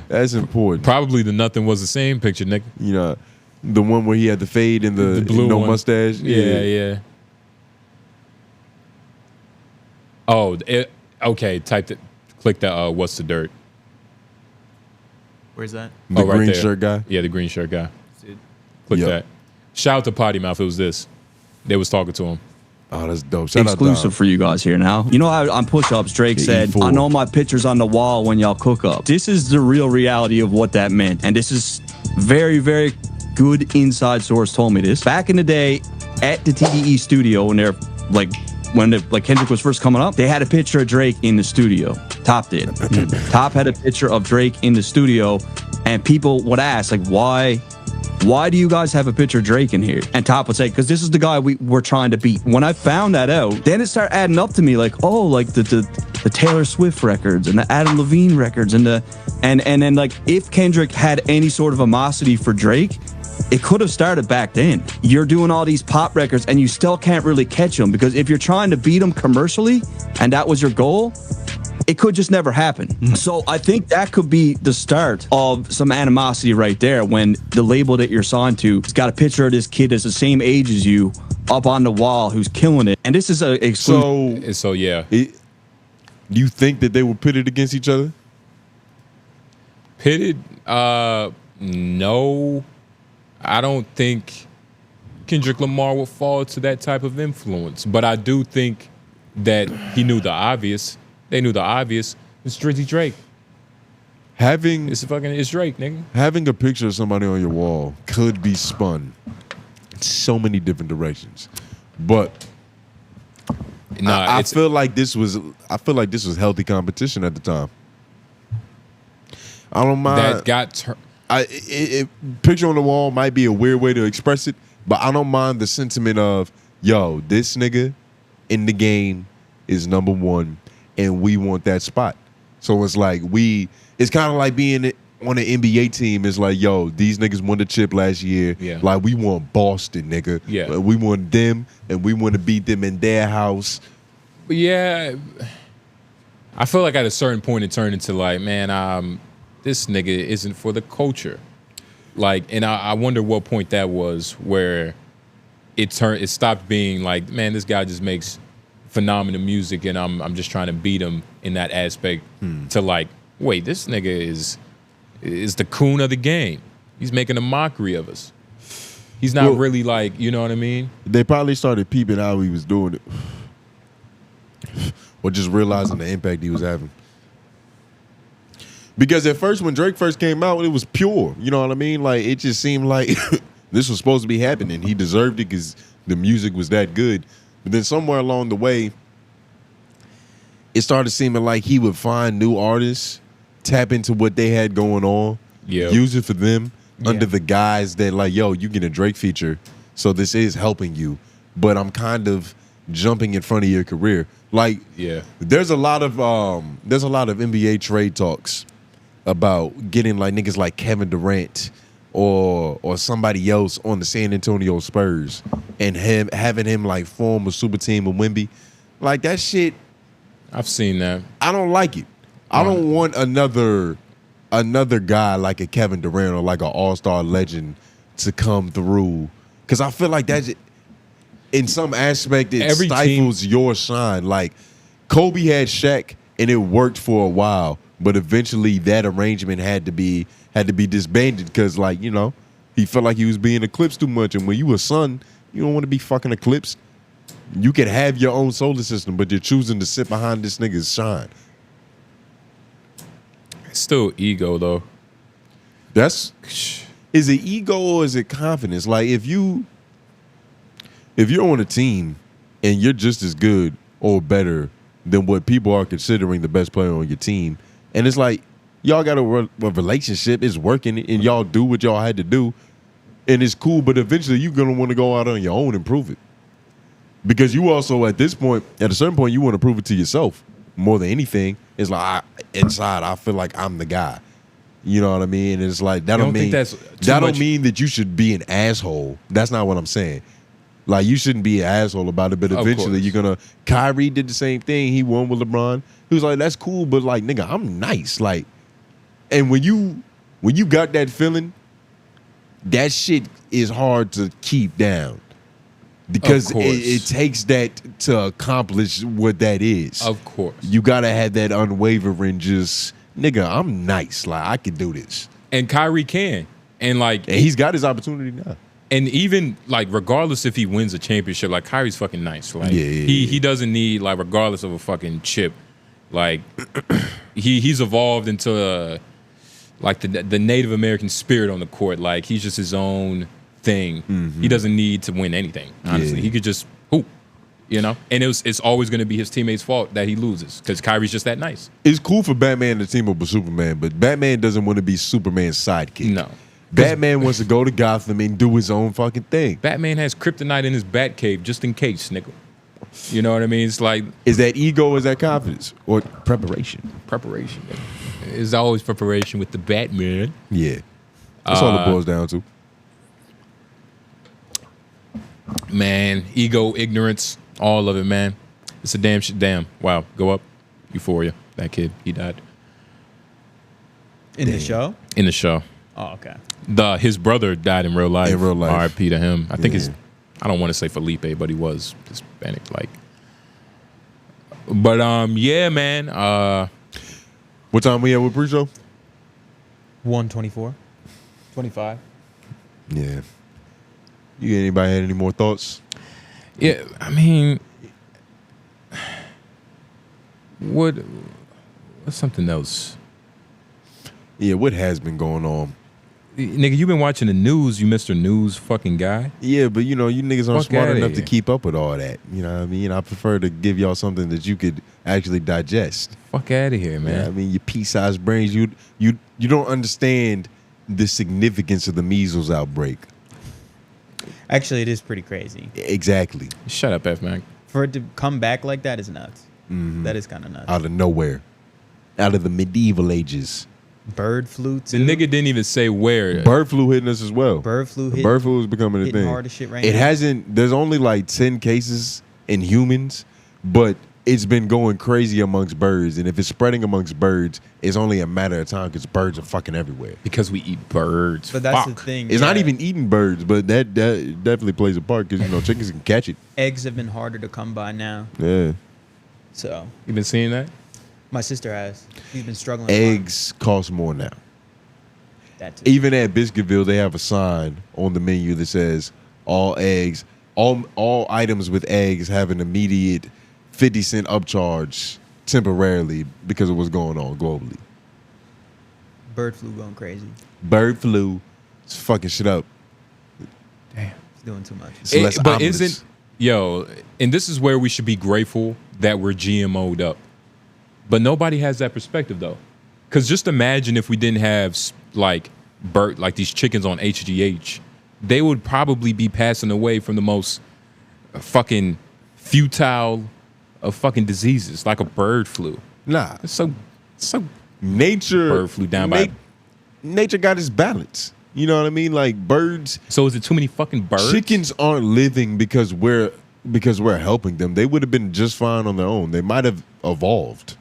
That's important. Probably the nothing was the same picture, nigga. You know, the one where he had the fade and the blue no one. mustache. Yeah. Oh, okay. Typed it. Click the what's the dirt? Where's that? The right green there. shirt guy. Yeah, the green shirt guy. Dude. Click Yep. that. Shout out to Potty Mouth. It was this. They was talking to him. Oh, that's dope. Shout out Exclusive for you guys here now. You know how on push-ups Drake said, E4. I know my picture's on the wall when y'all cook up. This is the real reality of what that meant. And this is very, very good inside source told me this. Back in the day at the TDE studio when they're when Kendrick was first coming up, they had a picture of Drake in the studio. Top did. Top had a picture of Drake in the studio, and people would ask, like, why do you guys have a picture of Drake in here? And Top would say, because this is the guy we're trying to beat. When I found that out, then it started adding up to me like, oh, like the Taylor Swift records and the Adam Levine records and then like if Kendrick had any sort of animosity for Drake, it could have started back then. You're doing all these pop records and you still can't really catch them, because if you're trying to beat them commercially and that was your goal, it could just never happen. So I think that could be the start of some animosity right there, when the label that you're signed to has got a picture of this kid that's the same age as you up on the wall who's killing it. And this is a exclusive. So yeah. Do you think that they were pitted against each other? Pitted? No. I don't think Kendrick Lamar would fall to that type of influence. But I do think that he knew the obvious. They knew the obvious. It's Drizzy Drake. It's Drake, nigga. Having a picture of somebody on your wall could be spun so many different directions. But I feel like this was healthy competition at the time. I don't mind. That got picture on the wall might be a weird way to express it, but I don't mind the sentiment of, yo, this nigga in the game is number one, and we want that spot. So it's like it's kind of like being on an NBA team. It's like, yo, these niggas won the chip last year. Yeah. Like, we want Boston, nigga. Yeah. We want them, and we want to beat them in their house. But yeah, I feel like at a certain point it turned into like, man, this nigga isn't for the culture. Like, and I wonder what point that was where it stopped being like, man, this guy just makes phenomenal music and I'm just trying to beat him in that aspect, to like, wait, this nigga is the coon of the game. He's making a mockery of us. He's not really like, you know what I mean? They probably started peeping how he was doing it. Or just realizing the impact he was having. Because at first, when Drake first came out, it was pure. You know what I mean? Like, it just seemed like this was supposed to be happening. He deserved it because the music was that good. But then somewhere along the way, it started seeming like he would find new artists, tap into what they had going on, use it for them, under the guise that, like, yo, you get a Drake feature, so this is helping you. But I'm kind of jumping in front of your career. Like, there's a lot of NBA trade talks about getting like niggas like Kevin Durant or somebody else on the San Antonio Spurs and having him like form a super team with Wemby. Like, that shit, I've seen that. I don't like it. I don't want another guy like a Kevin Durant or like an all-star legend to come through, because I feel like that's, in some aspect, it stifles your shine. Like, Kobe had Shaq and it worked for a while, but eventually that arrangement had to be disbanded because, like, you know, he felt like he was being eclipsed too much. And when you a son, you don't want to be fucking eclipsed. You can have your own solar system, but you're choosing to sit behind this nigga's shine. It's still ego, though. Is it ego or is it confidence? Like, if you're on a team and you're just as good or better than what people are considering the best player on your team. And it's like, y'all got a relationship, it's working, and y'all do what y'all had to do, and it's cool, but eventually you're going to want to go out on your own and prove it. Because you also, at this point, at a certain point, you want to prove it to yourself more than anything. It's like, inside, I feel like I'm the guy. You know what I mean? And it's like, that don't mean that you should be an asshole. That's not what I'm saying. Like, you shouldn't be an asshole about it, but eventually you're going to... Kyrie did the same thing. He won with LeBron. He was like, that's cool, but like, nigga, I'm nice. Like, and when you got that feeling, that shit is hard to keep down. Because it takes that to accomplish what that is. Of course. You got to have that unwavering just, nigga, I'm nice. Like, I can do this. And Kyrie can. And like... And he's got his opportunity now. And even like regardless if he wins a championship, like Kyrie's fucking nice. Like he doesn't need, like, regardless of a fucking chip, like he's evolved into like the Native American spirit on the court. Like he's just his own thing. He doesn't need to win anything. Honestly, he could just hoop, you know. And it's always going to be his teammates' fault that he loses because Kyrie's just that nice. It's cool for Batman to team up with Superman, but Batman doesn't want to be Superman's sidekick. No. Batman wants to go to Gotham and do his own fucking thing. Batman has kryptonite in his bat cave just in case, nigga. You know what I mean? It's like... Is that ego or is that confidence? Or preparation? Preparation. It's always preparation with the Batman. Yeah. That's all it boils down to. Man, ego, ignorance, all of it, man. It's a damn shit. Damn. Wow. Go up. Euphoria. That kid, he died. In the show? In the show. Oh, okay. His brother died in real life. In real life. R.I.P. to him. I think I don't want to say Felipe, but he was Hispanic, like. But yeah, man. What time we at with pre-show? 1:24. 25. Yeah. Anybody had any more thoughts? Yeah, I mean, what's something else? Yeah, what has been going on? Nigga, you been watching the news, you Mr. News fucking guy. Yeah, but you know, you niggas aren't smart enough to keep up with all that. You know what I mean? I prefer to give y'all something that you could actually digest. Fuck out of here, man. You know what I mean, your pea-sized brains, you don't understand the significance of the measles outbreak. Actually, it is pretty crazy. Exactly. Shut up, F-Mac. For it to come back like that is nuts. That is kind of nuts. Out of nowhere. Out of the medieval ages. Bird flu, too. The nigga didn't even say where. Bird flu hitting us as well. Bird flu is becoming a thing. Hard as shit right it now. hasn't, there's only like 10 cases in humans, but it's been going crazy amongst birds. And if it's spreading amongst birds, it's only a matter of time because birds are fucking everywhere. Because we eat birds. But that's the thing. It's not even eating birds, but that definitely plays a part because, you know, chickens can catch it. Eggs have been harder to come by now. Yeah. So. You been seeing that? My sister has. She's been struggling. Eggs cost more now. That too. Even at Biscuitville, they have a sign on the menu that says all eggs, all items with eggs have an immediate 50-cent upcharge temporarily because of what's going on globally. Bird flu going crazy. Bird flu is fucking shit up. Damn. It's doing too much. But isn't, yo, and this is where we should be grateful that we're GMO'd up. But nobody has that perspective, though. Because just imagine if we didn't have, like these chickens on HGH, they would probably be passing away from the most fucking futile of fucking diseases, like a bird flu. Nah. It's so nature. Bird flu down by. Nature got its balance. You know what I mean? Like birds. So is it too many fucking birds? Chickens aren't living because we're helping them. They would have been just fine on their own. They might have evolved.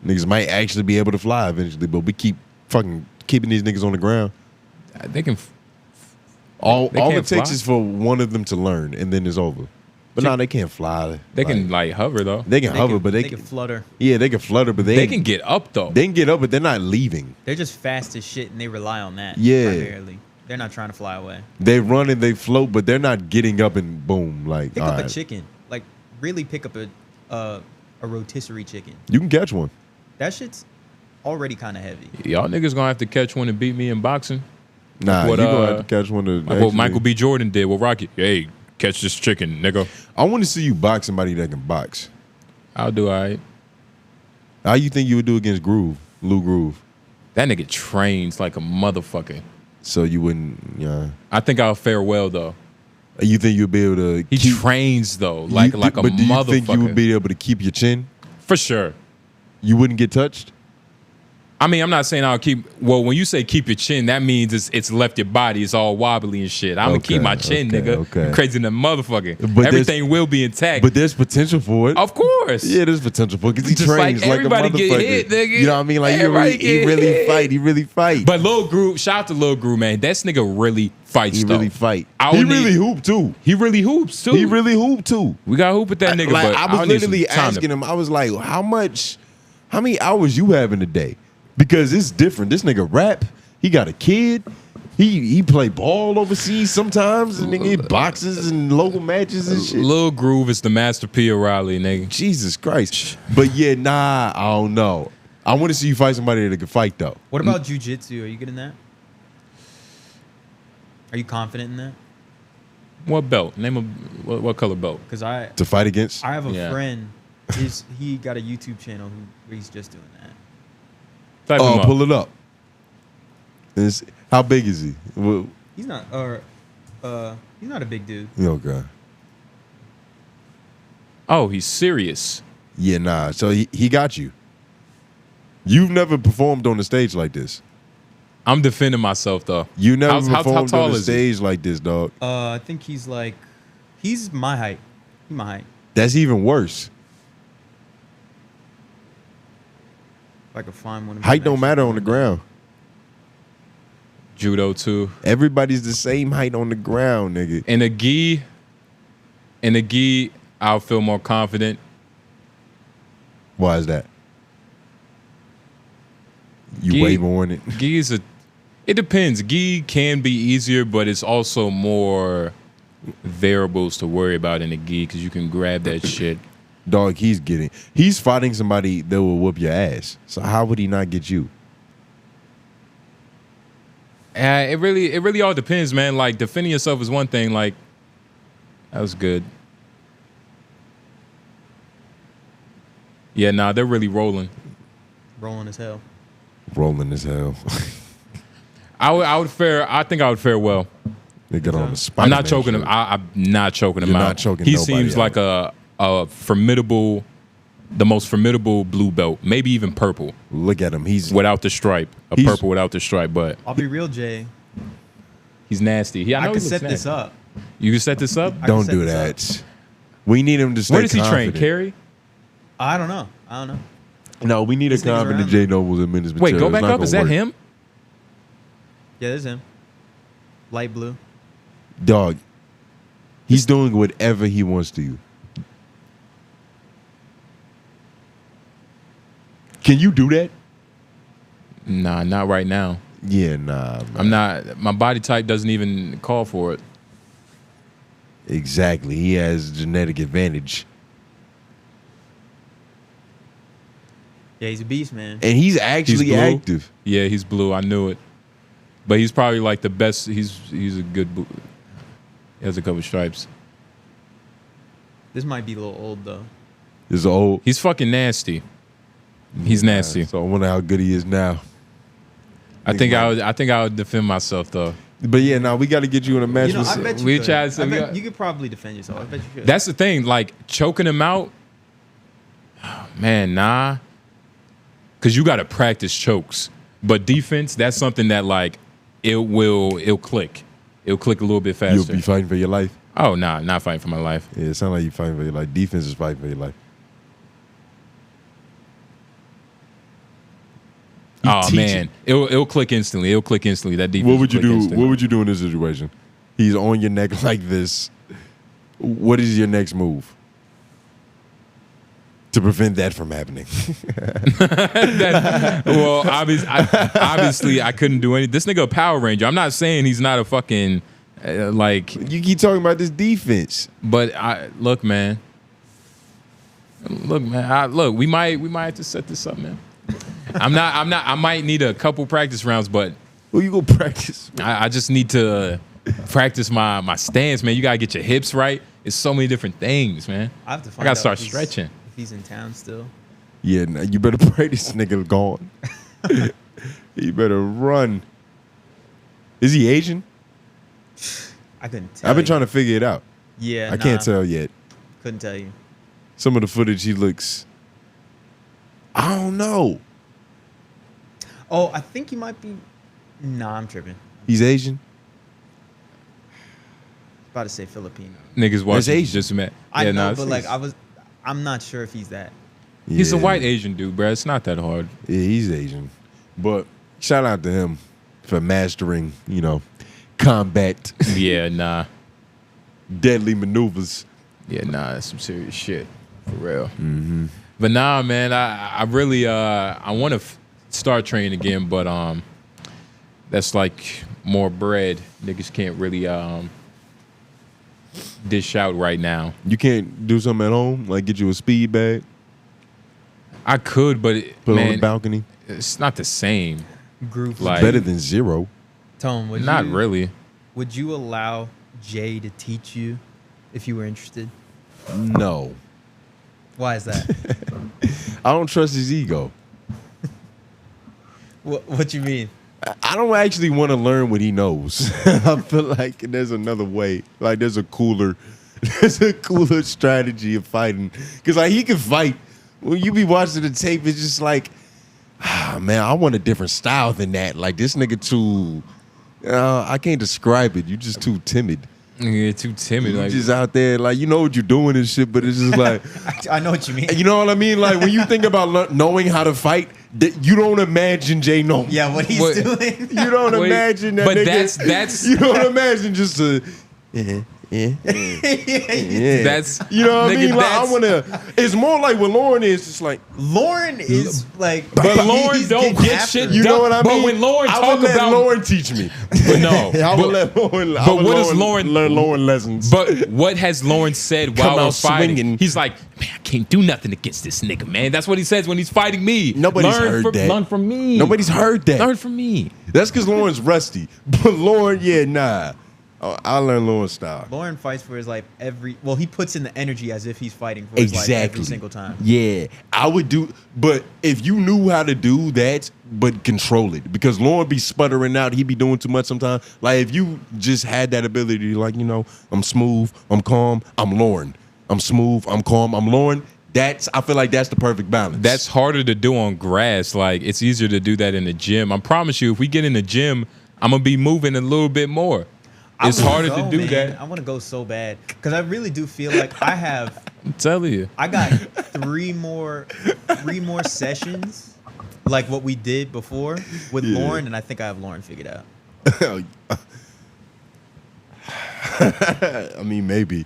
Niggas might actually be able to fly eventually, but we keep fucking keeping these niggas on the ground. They can. All it takes is for one of them to learn, and then it's over. But no, they can't fly. They can like hover though. They can hover, but they can flutter. Yeah, they can flutter, but they can get up though. They can get up, but they're not leaving. They're just fast as shit, and they rely on that. Yeah, primarily. They're not trying to fly away. They run and they float, but they're not getting up and boom. Like pick up a chicken. Like really pick up a rotisserie chicken. You can catch one. That shit's already kind of heavy. Y'all niggas gonna have to catch one and beat me in boxing. Nah, you gonna have to catch one. Like what Michael B. Jordan did with Rocky. Hey, catch this chicken, nigga. I want to see you box somebody that can box. I'll do all right. How you think you would do against Lou Groove? That nigga trains like a motherfucker. So you wouldn't, yeah. I think I'll fare well though. You think you'll be able to? He trains though, like a motherfucker. But do you think you would be able to keep your chin? For sure. You wouldn't get touched? I mean, I'm not saying I'll keep. Well, when you say keep your chin, that means it's left your body. It's all wobbly and shit. I'm gonna keep my chin, nigga. Okay. You crazy than a motherfucker. But everything will be intact. But there's potential for it. Of course. Yeah, there's potential for it because he Just trains like a everybody motherfucker. get hit, nigga. You know what I mean? Like he really fight. He really fight. But Lil Groove, shout out to Lil Groove, man. That nigga really fights. He though. really fight. He really hoop too. He really hoops too. He really hoop too. We got hoop with that nigga. Like, but I was literally asking him. I was like, how many hours you have in a day? Because it's different. This nigga rap. He got a kid. He play ball overseas sometimes. And nigga, he boxes and local matches and shit. Lil Groove is the Master P of Raleigh, nigga. Jesus Christ. But yeah, nah, I don't know. I want to see you fight somebody that can fight though. What about jiu-jitsu? Are you good in that? Are you confident in that? What belt? Name a what color belt? Because I To fight against? have a friend. He got a YouTube channel where he's just doing that. Type him up. Pull it up. How big is he? Well, He's not he's not a big dude. okay. Oh, he's serious. Yeah, nah. So he got you. You've never performed on the stage like this. I'm defending myself though. You never how performed tall on the is he? stage like this, dog. I think he's my height. He's my height. That's even worse. If I could find one of Height don't matter on the ground. Judo too. Everybody's the same height on the ground, nigga. In a gi, I'll feel more confident. Why is that? You Gi- way more in it. Gi is it depends. Gi can be easier, but it's also more variables to worry about in a gi because you can grab that shit. Dog, he's fighting somebody that will whoop your ass. So how would he not get you? It really all depends, man. Like defending yourself is one thing. Like that was good. Yeah, nah, they're really rolling. rolling as hell. Rolling as hell. I think I would fare well. They got on the spot. I'm not choking him. I'm not choking him You're out. not choking he nobody seems out. like a formidable, the most formidable blue belt, maybe even purple Look at him. He's without the stripe. Purple without the stripe, but I'll be real, Jay. he's nasty. I know could he set looks this nasty. up. You can set this up. I don't can do set this that. We need him to stay Where does he train? confident. Carry? I don't know. No, we need a This nigga's confident around. J Nobles and Menace Wait, Material. go back It's not up. Is gonna that work. him? Yeah, there's him. Light blue. Dog, he's doing whatever he wants to you. Can you do that? Nah, not right now. Yeah, nah, man. I'm not. My body type doesn't even call for it. Exactly. He has genetic advantage. Yeah, he's a beast, man. And he's actually blue? active. Yeah, he's blue. I knew it. But he's probably like the best. He's a good. He has a couple stripes. This might be a little old though. He's old. He's fucking nasty. He's nasty. So I wonder how good he is now. I think I would defend myself though. But yeah, now we got to get you in a match. You know, with I bet you we could. tried some- I bet you could probably defend yourself. I bet you could. That's the thing. Like choking him out. Oh, man, nah. Cause you got to practice chokes. But defense, that's something that like it'll click. It'll click a little bit faster. You'll be fighting for your life. Oh nah, not fighting for my life. Yeah, it sounds like you fighting for your life. Defense is fighting for your life. Oh teach man, it'll click instantly. It'll click instantly. That defense. What would you will click do? instantly. What would you do in this situation? He's on your neck like this. What is your next move to prevent that from happening? Well, obviously, I couldn't do any. This nigga a Power Ranger. I'm not saying he's not a fucking like. You keep talking about this defense. But look, man. Look, we might have to set this up, man. I'm not. I might need a couple practice rounds, but Well, you go practice. I just need to practice my stance, man. You gotta get your hips right. It's so many different things, man. I have to I find gotta out start if he's- stretching. If he's in town still. Yeah, nah, you better pray this nigga gone. You better run. Is he Asian? I couldn't tell. I've been trying to figure it out. Yeah, I can't tell yet. Couldn't tell you. Some of the footage, he looks. I don't know. Oh, I think he might be. Nah, I'm tripping. He's Asian. About to say Filipino. Niggas watching Asian. just met. I Yeah, know, nah, but it's- like I'm not sure if he's that. he's a Yeah. white Asian dude, bro. It's not that hard. Yeah, he's Asian. But shout out to him for mastering, combat, Yeah, nah. deadly maneuvers. Yeah, nah, that's some serious shit. For real. Mm-hmm. But nah, man, I really I want to start training again, but that's like more bread. Niggas can't really dish out right now. You can't do something at home, like get you a speed bag, I could, but put it on man, the balcony. it's not the same. Group. Like, Better than zero. Tone, would not you, really. Would you allow Jay to teach you if you were interested? No. Why is that? I don't trust his ego. What you mean? I don't actually want to learn what he knows. I feel like there's another way. Like there's a cooler strategy of fighting. Cause like he can fight. When you be watching the tape, it's just like, man, I want a different style than that. Like this nigga too. I can't describe it. You just too timid. Yeah, too timid. You Like, just out there, like you know what you're doing and shit, but it's just like, I know what you mean. you know what I mean? Like when you think about knowing how to fight, you don't imagine Jay knowing. Yeah, what he's What- doing. You don't Wait, imagine that. but nigga, that's you don't imagine just a. Yeah. That's You know what I nigga, mean? Like I that's- wanna. It's more like what Lauren is. Just like Lauren is like, But Lauren he's don't getting get after shit it. you know what I But mean. when Lauren I talk would let about- Lauren teach me. But no. I but, would let Lauren. but what does Lauren learn Lauren lessons? But what has Lauren said while Come we're out fighting? swinging. He's like, man, I can't do nothing against this nigga, man. That's what he says when he's fighting me. Nobody's heard that. Learn from me. Nobody's heard that. Learn from me. That's because Lauren's rusty. But Lauren, yeah, nah. I learned Lauren's style. Lauren fights for his life well, he puts in the energy as if he's fighting for his life every single time. Yeah, I would do, but if you knew how to do that, but control it, because Lauren be sputtering out, he be doing too much sometimes. Like if you just had that ability, like I'm smooth, I'm calm, I'm Lauren. I'm smooth, I'm calm, I'm Lauren. I feel like that's the perfect balance. That's harder to do on grass. Like, it's easier to do that in the gym. I promise you, if we get in the gym, I'm going to be moving a little bit more. It's I wanna harder go, to do man. that. I want to go so bad because I really do feel like I'm telling you. I got three more sessions like what we did before with Lauren, and I think I have Lauren figured out. I mean, maybe.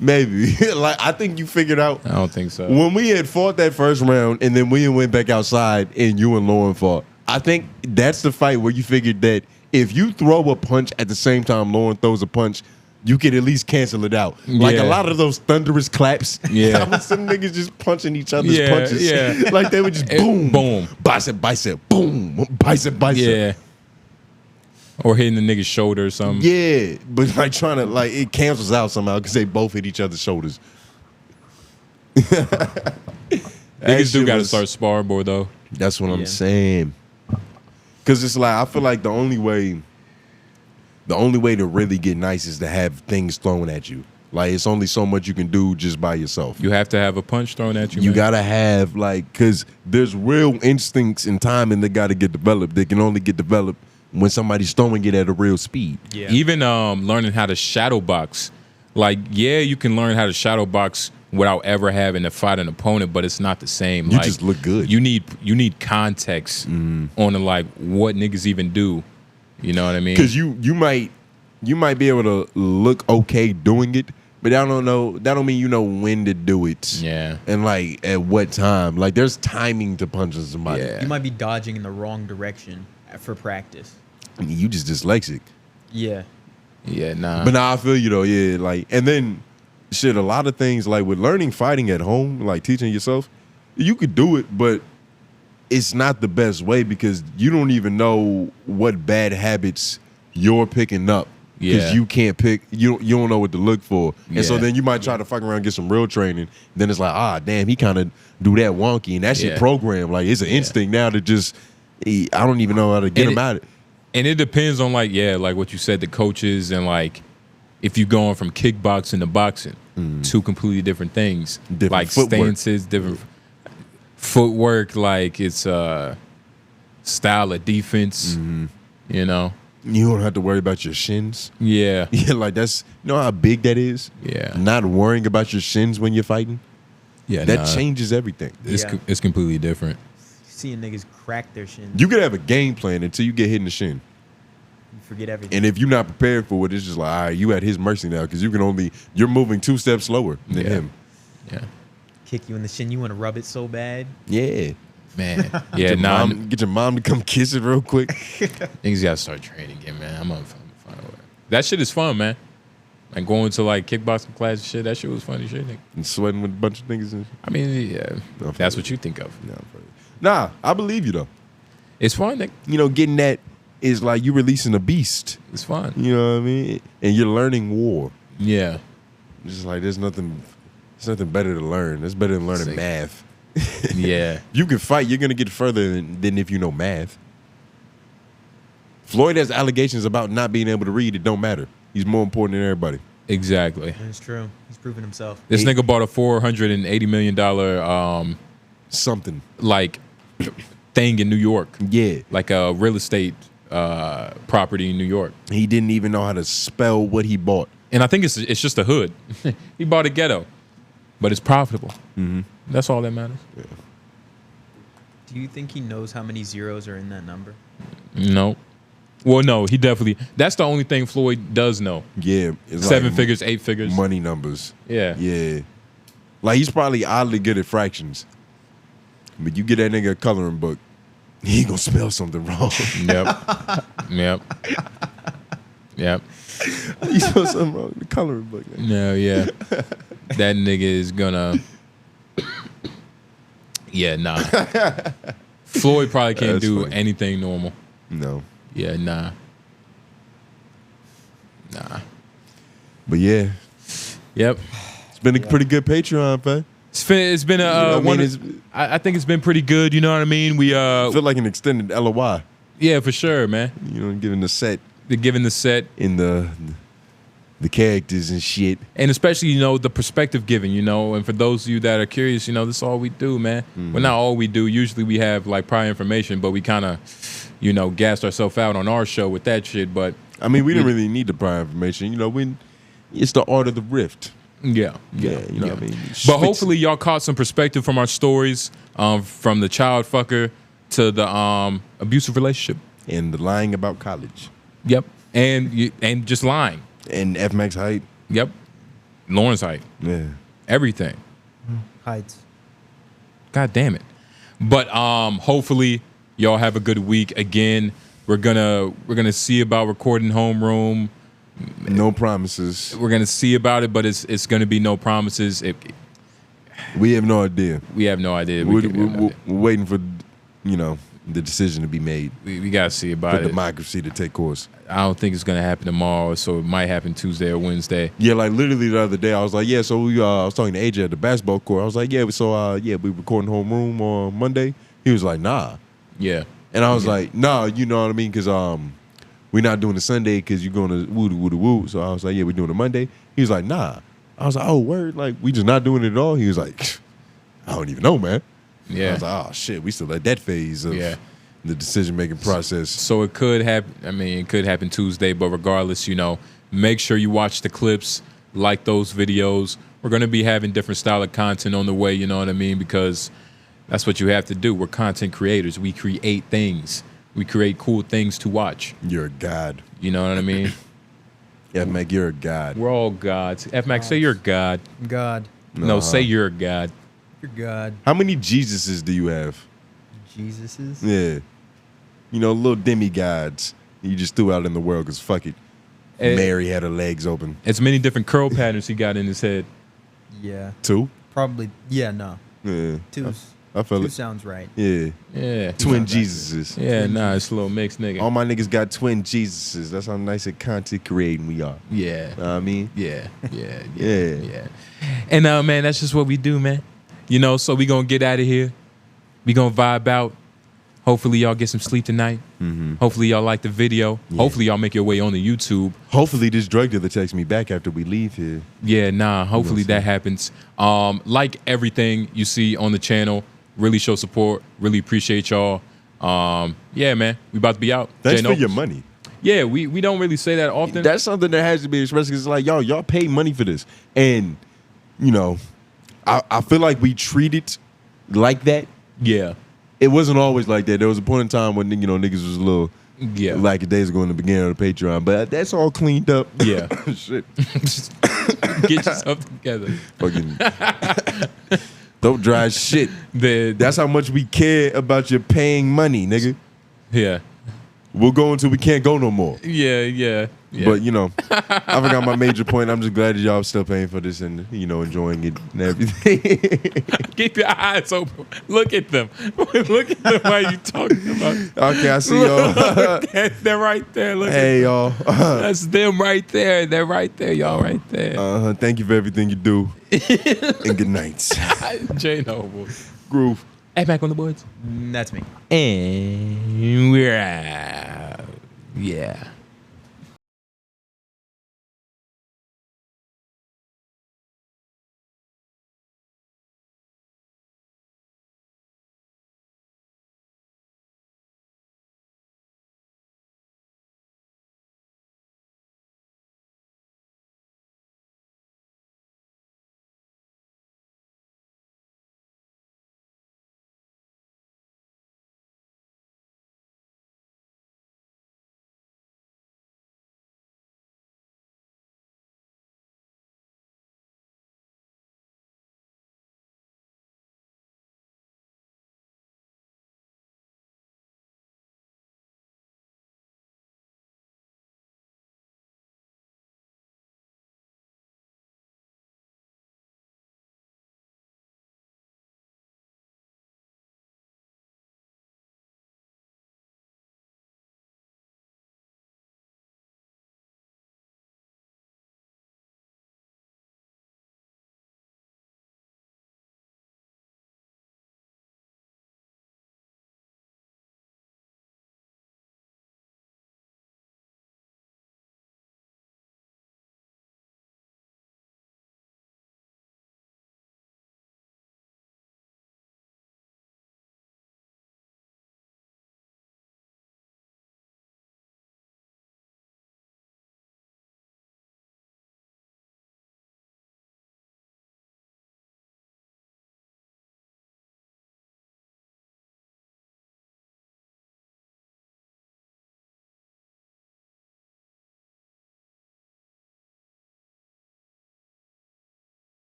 Like I think you figured out. I don't think so. When we had fought that first round, and then we went back outside, and you and Lauren fought. I think that's the fight where you figured that if you throw a punch at the same time Lauren throws a punch, you could at least cancel it out. Like a Yeah. lot of those thunderous claps. Yeah. I was some niggas just punching each other's Yeah, punches. yeah. Like they would just boom, boom. bicep, boom, bicep. Yeah. Or hitting the nigga's shoulder or something. Yeah, but like trying to it cancels out somehow because they both hit each other's shoulders. Niggas do got to start sparring more, though. That's what I'm Yeah. saying. Because it's like I feel like the only way to really get nice is to have things thrown at you. Like it's only so much you can do just by yourself. You have to have a punch thrown at you, You man. gotta have because there's real instincts and timing that gotta get developed. They can only get developed when somebody's throwing it at a real speed. Yeah. Even learning how to shadow box. Like, yeah, you can learn how to shadow box without ever having to fight an opponent, but it's not the same. You Like, just look good. You need context on what niggas even do. You know what I mean? Because you might be able to look okay doing it, but I don't know. That don't mean you know when to do it. Yeah. And like at what time. Like there's timing to punching somebody. Yeah. You might be dodging in the wrong direction for practice. I mean, you just dyslexic. Yeah. Yeah, nah. But now I feel you though. Yeah. Like and then shit. A lot of things like with learning fighting at home, like teaching yourself, you could do it, but it's not the best way because you don't even know what bad habits you're picking up because Yeah. you can't pick. You don't know what to look for, and so Yeah. then you might try to fuck around and get some real training. Then it's like, damn, he kind of do that wonky, and that shit Yeah. programmed. Like it's an instinct now to just. I don't even know how to get him out of it. And it depends on like what you said, the coaches, and like if you're going from kickboxing to boxing, two completely different things. Different like footwork. stances, different footwork. Like it's style of defense. You know. You don't have to worry about your shins. Yeah. Yeah, like that's how big that is. Yeah. Not worrying about your shins when you're fighting. Yeah. That changes everything. It's completely different. Seeing niggas crack their shins. You could have a game plan until you get hit in the shin. You forget everything. And if you're not prepared for it, it's just like, all right, you at his mercy now because you're moving 2 steps slower than him. Yeah. Kick you in the shin. You want to rub it so bad. Yeah. Man. Yeah. Get your mom to come kiss it real quick. Niggas gotta start training again, man. I'm on fun. That shit is fun, man. Like going to like kickboxing class and shit. That shit was funny shit, nigga. And sweating with a bunch of niggas. And I mean, yeah. That's what you think of. Nah, I believe you though. It's fun, nigga. You know, getting that is like you releasing a beast. It's fun. You know what I mean? And you're learning war. Yeah. It's just like there's nothing better to learn. It's better than learning Sick. math. Yeah. You can fight, you're gonna get further than if you know math. Floyd has allegations about not being able to read. It don't matter. He's more important than everybody. Exactly. That's true. He's proven himself. This nigga bought a $480 million Something. like thing in New York. Yeah. Like a real estate property in New York. He didn't even know how to spell what he bought. And I think it's just a hood. He bought a ghetto, but it's profitable. Mm-hmm. That's all that matters. Yeah. Do you think he knows how many zeros are in that number? No. Well, no, he definitely. That's the only thing Floyd does know. Yeah. It's 7 like figures, 8 figures. money numbers. Yeah. Yeah. Like he's probably oddly good at fractions. But you get that nigga a coloring book, he gonna spell something wrong. Yep. Yep. You spell something wrong in the coloring book. Man. No, yeah. That nigga is gonna. Yeah, nah. Floyd probably can't That's do funny. anything normal. No. Yeah, nah. But yeah, Yep. it's been a pretty good Patreon, man. It's been a I mean, one. I think it's been pretty good. You know what I mean? We I feel like an extended LOI. yeah, for sure, man. You know, given the set They're giving the set, in the characters and shit. and especially the perspective giving. And for those of you that are curious, this is all we do, man. Well, not all we do. Usually we have like prior information, but we kind of gassed ourselves out on our show with that shit. But I mean, we didn't really need the prior information. It's the art of the rift. yeah. You know what I mean? But hopefully y'all caught some perspective from our stories, from the child fucker to the abusive relationship. And the lying about college. Yep. And just lying. And F Max height. Yep. Lauren's height. Yeah. Everything. Heights. God damn it. But hopefully y'all have a good week. Again, we're gonna see about recording homeroom. No promises. We're gonna see about it, but it's gonna be no promises. We have no idea. We have no idea. We're waiting for the decision to be made. We gotta see For about it. democracy to take course. I don't think it's gonna happen tomorrow, so it might happen Tuesday or Wednesday. Yeah, like literally the other day, I was like, yeah. So I was talking to AJ at the basketball court. I was like, yeah. So we recording homeroom on Monday. He was like, nah. Yeah. And I was like, nah. You know what I mean? Because we're not doing the Sunday because you're going to woo. So I was like, yeah, we're doing the Monday. He was like, nah. I was like, oh, word. Like we just not doing it at all. He was like, I don't even know, man. Yeah. I was like, oh shit, we still at that phase of the decision making process. So it could happen. I mean, it could happen Tuesday, but regardless, make sure you watch the clips, like those videos. We're gonna be having different style of content on the way. You know what I mean? Because that's what you have to do. We're content creators. We create things. We create cool things to watch. You're a god. You know what I mean? Yeah, Mac, you're a god. We're all gods. F Max, say you're a god. God. No, say you're a god. You're God. How many Jesuses do you have? Jesuses? Yeah. Little demigods you just threw out in the world because fuck it. Mary had her legs open. It's many different curl patterns he got in his head. Yeah. 2? Probably. Yeah, no. Yeah. 2's I feel Two it. sounds right. Yeah. Yeah. Twin Jesuses. Yeah, nah, it's a little mixed nigga. All my niggas got twin Jesuses. That's how nice and content creating we are. Yeah. Know what I mean? Yeah. Yeah. And man, that's just what we do, man. You know, so we gonna get out of here. We gonna vibe out. Hopefully y'all get some sleep tonight. Hopefully y'all like the video. Hopefully y'all make your way on the YouTube. Hopefully this drug dealer texts me back after we leave here. Yeah, nah, hopefully that happens. Like everything you see on the channel, really show support, really appreciate y'all. Yeah, man, we about to be out. Thanks J for Noblez. your money. Yeah, we don't really say that often. That's something that has to be expressed because it's like, y'all pay money for this. And, you know, I feel like we treat it like that. Yeah. It wasn't always like that. There was a point in time when, you know, niggas was a little like days ago in the beginning of the Patreon. But that's all cleaned up. Yeah. Shit. Get yourself together. Fucking don't dry shit. That's how much we care about your paying money, nigga. Yeah. We'll go until we can't go no more. Yeah. But, you know, I forgot my major point. I'm just glad that y'all still paying for this and, you know, enjoying it and everything. Keep your eyes open. Look at them. Look at them while you talking about. Okay, I see y'all. They're right there. Look Hey, y'all. That's them right there. They're right there. Y'all right there. Thank you for everything you do. And good nights. J Noblez. Groove. Hey, back on the boards. That's me. And we're out. Yeah.